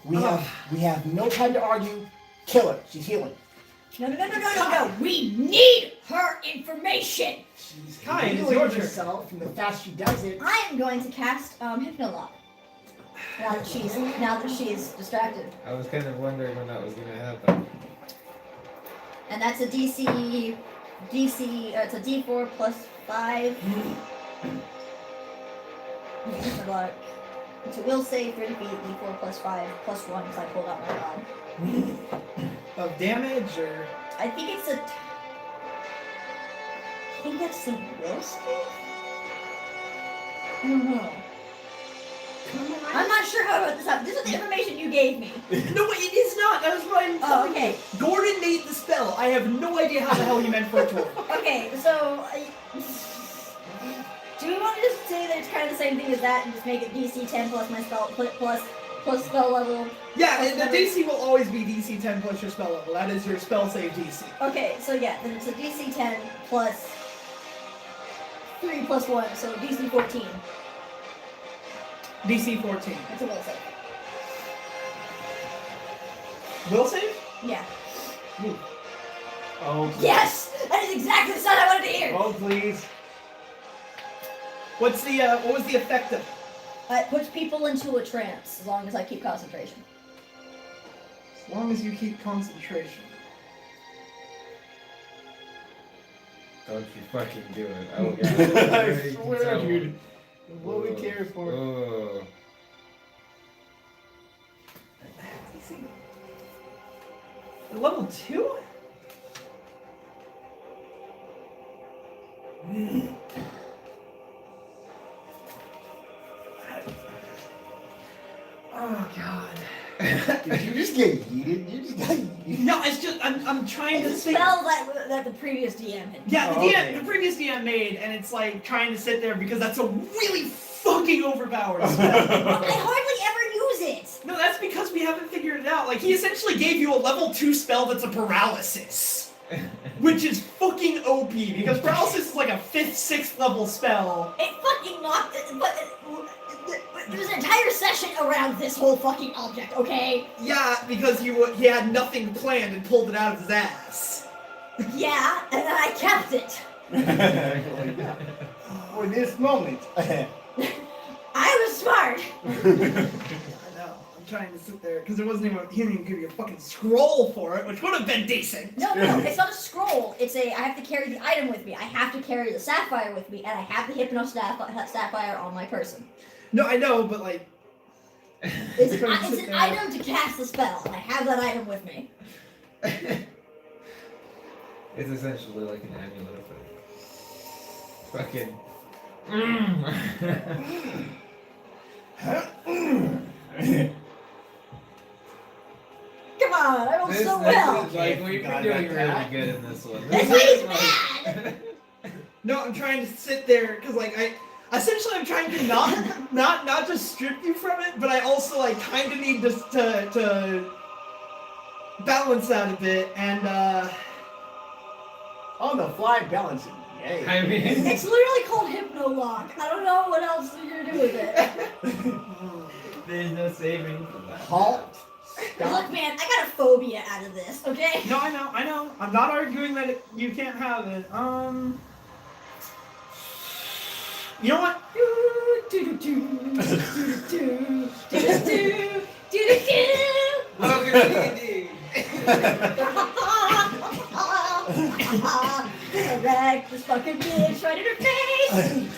We have no time to argue. Kill her. She's healing. No. We need her information. She's Kai, it's healing your turn. herself, and the faster she does it. I am going to cast Hypnolock. Now that she's distracted. I was kind of wondering when that was gonna happen. And that's a DC, it's a D4 plus 5. Hypnolock. It's a will save 30 feet, D4 plus 5, plus 1 because I pulled out my rod. Of damage, or? I think it's a. I think that's the will save? I don't know. I'm not sure how to put this up. This is the information you gave me. No, it is not. That was what I'm Oh, telling okay. you. Gordon made the spell. I have no idea how the hell you meant for it to work. Okay, so. Do we want to just say that it's kind of the same thing as that and just make it DC 10 plus my spell plus spell level? Yeah, the DC will always be DC 10 plus your spell level. That is your spell save DC. Okay, so yeah, then it's a DC 10 plus 3 plus 1, so DC 14. DC 14. That's a will save. Will save? Yeah. Oh, Yes! That is exactly the sound I wanted to hear! oh, please. What was the effect of it? It puts people into a trance as long as I keep concentration. As long as you keep concentration. Don't you fucking do it. Oh god. I swear, dude. What we care for. Oh. Level 2? Oh god. Did you just get yeeted? You just got yeeted. No, it's just I'm trying to It's a think. spell that the previous DM had. Yeah, the Oh, DM, okay. the previous DM made, and it's like trying to sit there because that's a really fucking overpowered spell. I hardly ever use it! No, that's because we haven't figured it out. Like, he essentially gave you a level 2 spell that's a paralysis. Which is fucking OP, because paralysis is like a 5th, 6th level spell. It fucking knocked it, but there's an entire session around this whole fucking object, okay? Yeah, because he had nothing planned and pulled it out of his ass. Yeah, and then I kept it. For this moment. I was smart. I know. I'm trying to sit there, because he didn't even give you a fucking scroll for it, which would have been decent. No, it's not a scroll. It's I have to carry the item with me. I have to carry the sapphire with me, and I have the hypno sapphire on my person. No, I know, but like... It's Trying to an sit there. item to cast the spell, and I have that item with me. It's essentially like an amulet for fucking. Come on, I rolled This- so this well. is like we've God, been doing that really bad. good in this one. That's This why is he's like- mad. No, I'm trying to sit there, because like, I'm trying to not just strip you from it, but I also like kind of need to balance that a bit, and On the fly balancing. Yay. I mean, It's literally called Hypnolock. I don't know what else you're gonna do with it. there's no saving for that. Halt. Look, man, I got a phobia out of this, okay? no, I know. I'm not arguing that you can't have it. You know what? Welcome to D&D. Wreck this fucking bitch right in her face.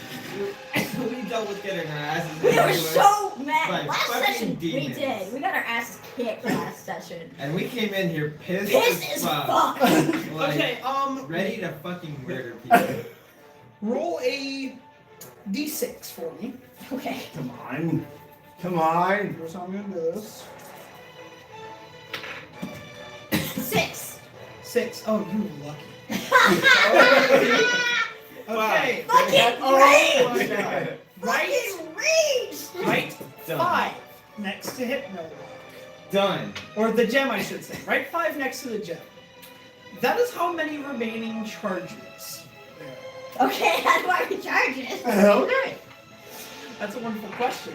We dealt with getting our asses. We were anyway. so mad. By Last fucking session, demons. we did. We got our asses kicked last session. And we came in here pissed, Pissed as fuck. Like, Okay, ready to fucking murder people. roll a d6 for me. Okay. Come on. Come on. Here's how I'm gonna do this. 6. Oh, you were lucky. Okay. Fucking Oh rage! my god. Right. Fucking rage! Right. Done. 5 next to Hypno. Done. Or the gem, I should say. Right 5 next to the gem. That is how many remaining charges there are. Okay, how do I recharge it? Okay. That's a wonderful question.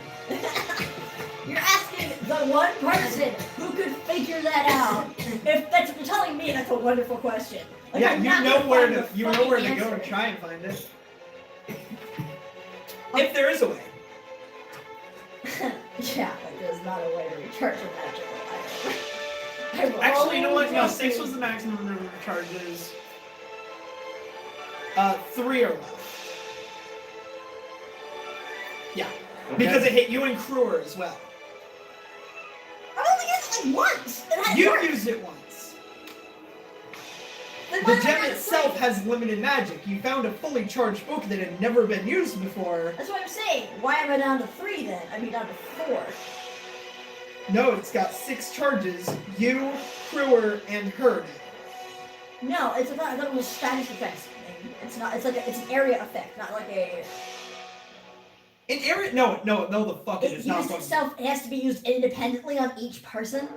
You're asking the one person who could figure that out. If that's you're telling me, that's a wonderful question. Like, Yeah, I'm you not know gonna where find to the you know fucking where to go answer. and try and find it. If there is a way. Yeah, but there's not a way to recharge a magical item. I will Actually, you know what? No, always 6 do. was the maximum number of charges. 3 are left. Yeah, because it hit you and Kruger as well. I've only used it like once. And that You worked. used it once. Then why The did I gem not itself play? has limited magic. You found a fully charged book that had never been used before. That's what I'm saying. Why am I down to 3 then? I mean down to 4. No, it's got 6 charges. You, Kruger, and her. No, it's not. I thought it was status effects thing. It's not. It's like it's an area effect, not like a. In area, no, the fuck it It is not. used itself. It has to be used independently on each person.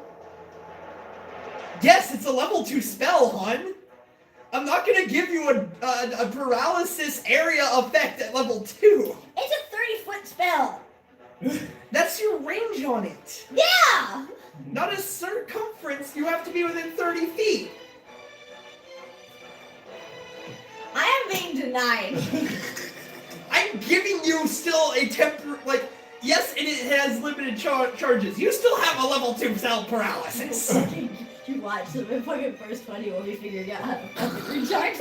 Yes, it's a level 2 spell, hon. I'm not gonna give you a paralysis area effect at level 2. It's a 30-foot spell. That's your range on it. Yeah. Not a circumference. You have to be within 30 feet. I am being denied. I'm giving you still a yes, it has limited charges. You still have a level 2 cell paralysis. You watch the fucking first 20 when we figured out how to fucking recharge.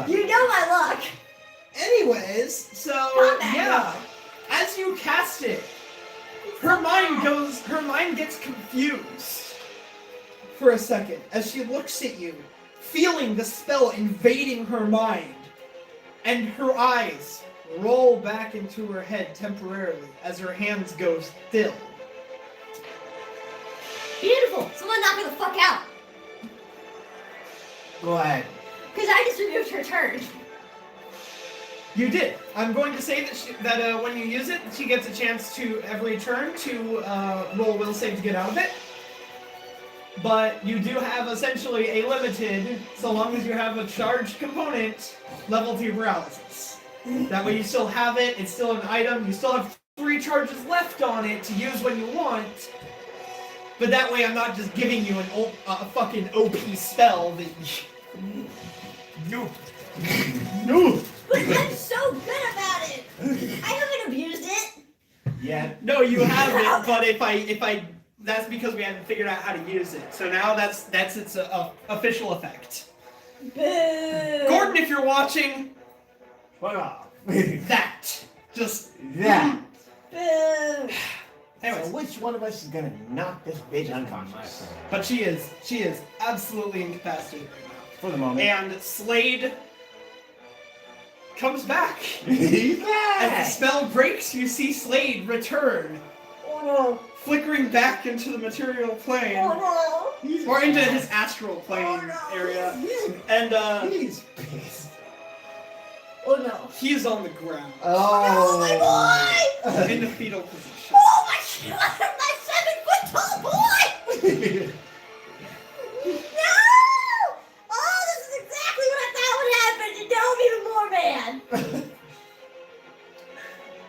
You know my luck. Anyways, so Not that yeah, luck. as you cast it, her mind gets confused for a second as she looks at you, feeling the spell invading her mind, and her eyes roll back into her head temporarily as her hands go still. Beautiful. Someone knock her the fuck out. Go ahead. Because I just removed her turn. You did. I'm going to say that when you use it, she gets a chance to every turn to roll a will save to get out of it. But you do have essentially a limited, so long as you have a charged component, level 2 paralysis. That way you still have it, it's still an item, you still have 3 charges left on it to use when you want. But that way I'm not just giving you a fucking OP spell that No. But I'm so good about it. I haven't abused it. Yeah. No, you haven't, but if I that's because we hadn't figured out how to use it. So now that's its official effect. Boo. Gordon, if you're watching, Fuck off. that. Just That. Boo. anyways. So which one of us is gonna knock this bitch unconscious? But she is absolutely incapacitated right now. For the moment. And Slade comes back. He's back. As the spell breaks, you see Slade return, Oh no. flickering back into the material plane. Oh He's Or into back. his astral plane Oh, no. area. And He's pissed. no. Oh no. he is on the ground. Oh my boy. In the fetal position. Oh my god. My 7-foot tall boy. No. Oh, this is exactly what I thought would happen. And now I'm even more mad.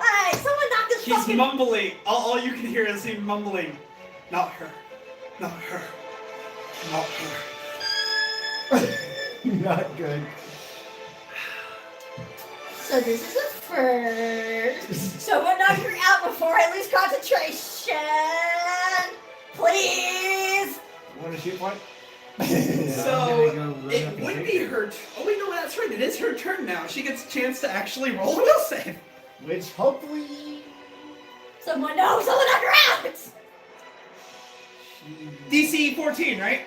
Alright, someone knock this He's fucking... mumbling. All you can hear is him mumbling. Not her. Not her. Not her. Not good. So this is a first. Someone knock her out before I lose concentration. Please. You want to shoot for it? So, I'm gonna go run up it and would take be it. her. Oh wait, no, that's right. It is her turn now. She gets a chance to actually roll a will save. Which hopefully. Someone knock her out. DC 14, right?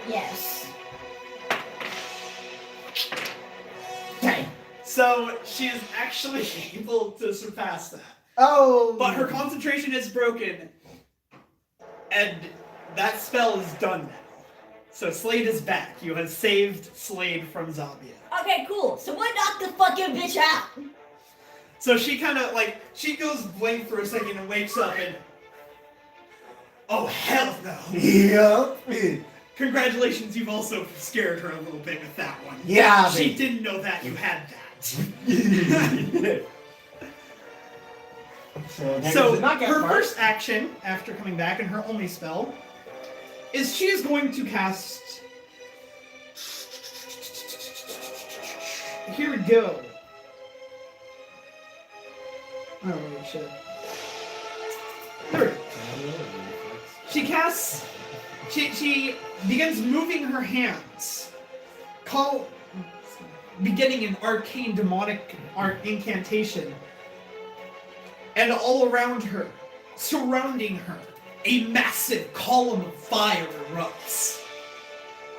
Yes. Dang. So she is actually able to surpass that. Oh. But her concentration is broken. And that spell is done now. So Slade is back. You have saved Slade from Zabia. Okay, cool. So what knocked the fucking bitch out? So she kind of like, she goes blank for a second and wakes up and, oh hell no. Yep. Congratulations, you've also scared her a little bit with that one. Yeah, She baby. didn't know that you had that. So her first action after coming back and her only spell is she is going to cast. Here we go. Oh shit. There we go. She casts. She begins moving her hands, beginning an arcane demonic incantation, and all around her, surrounding her, a massive column of fire erupts.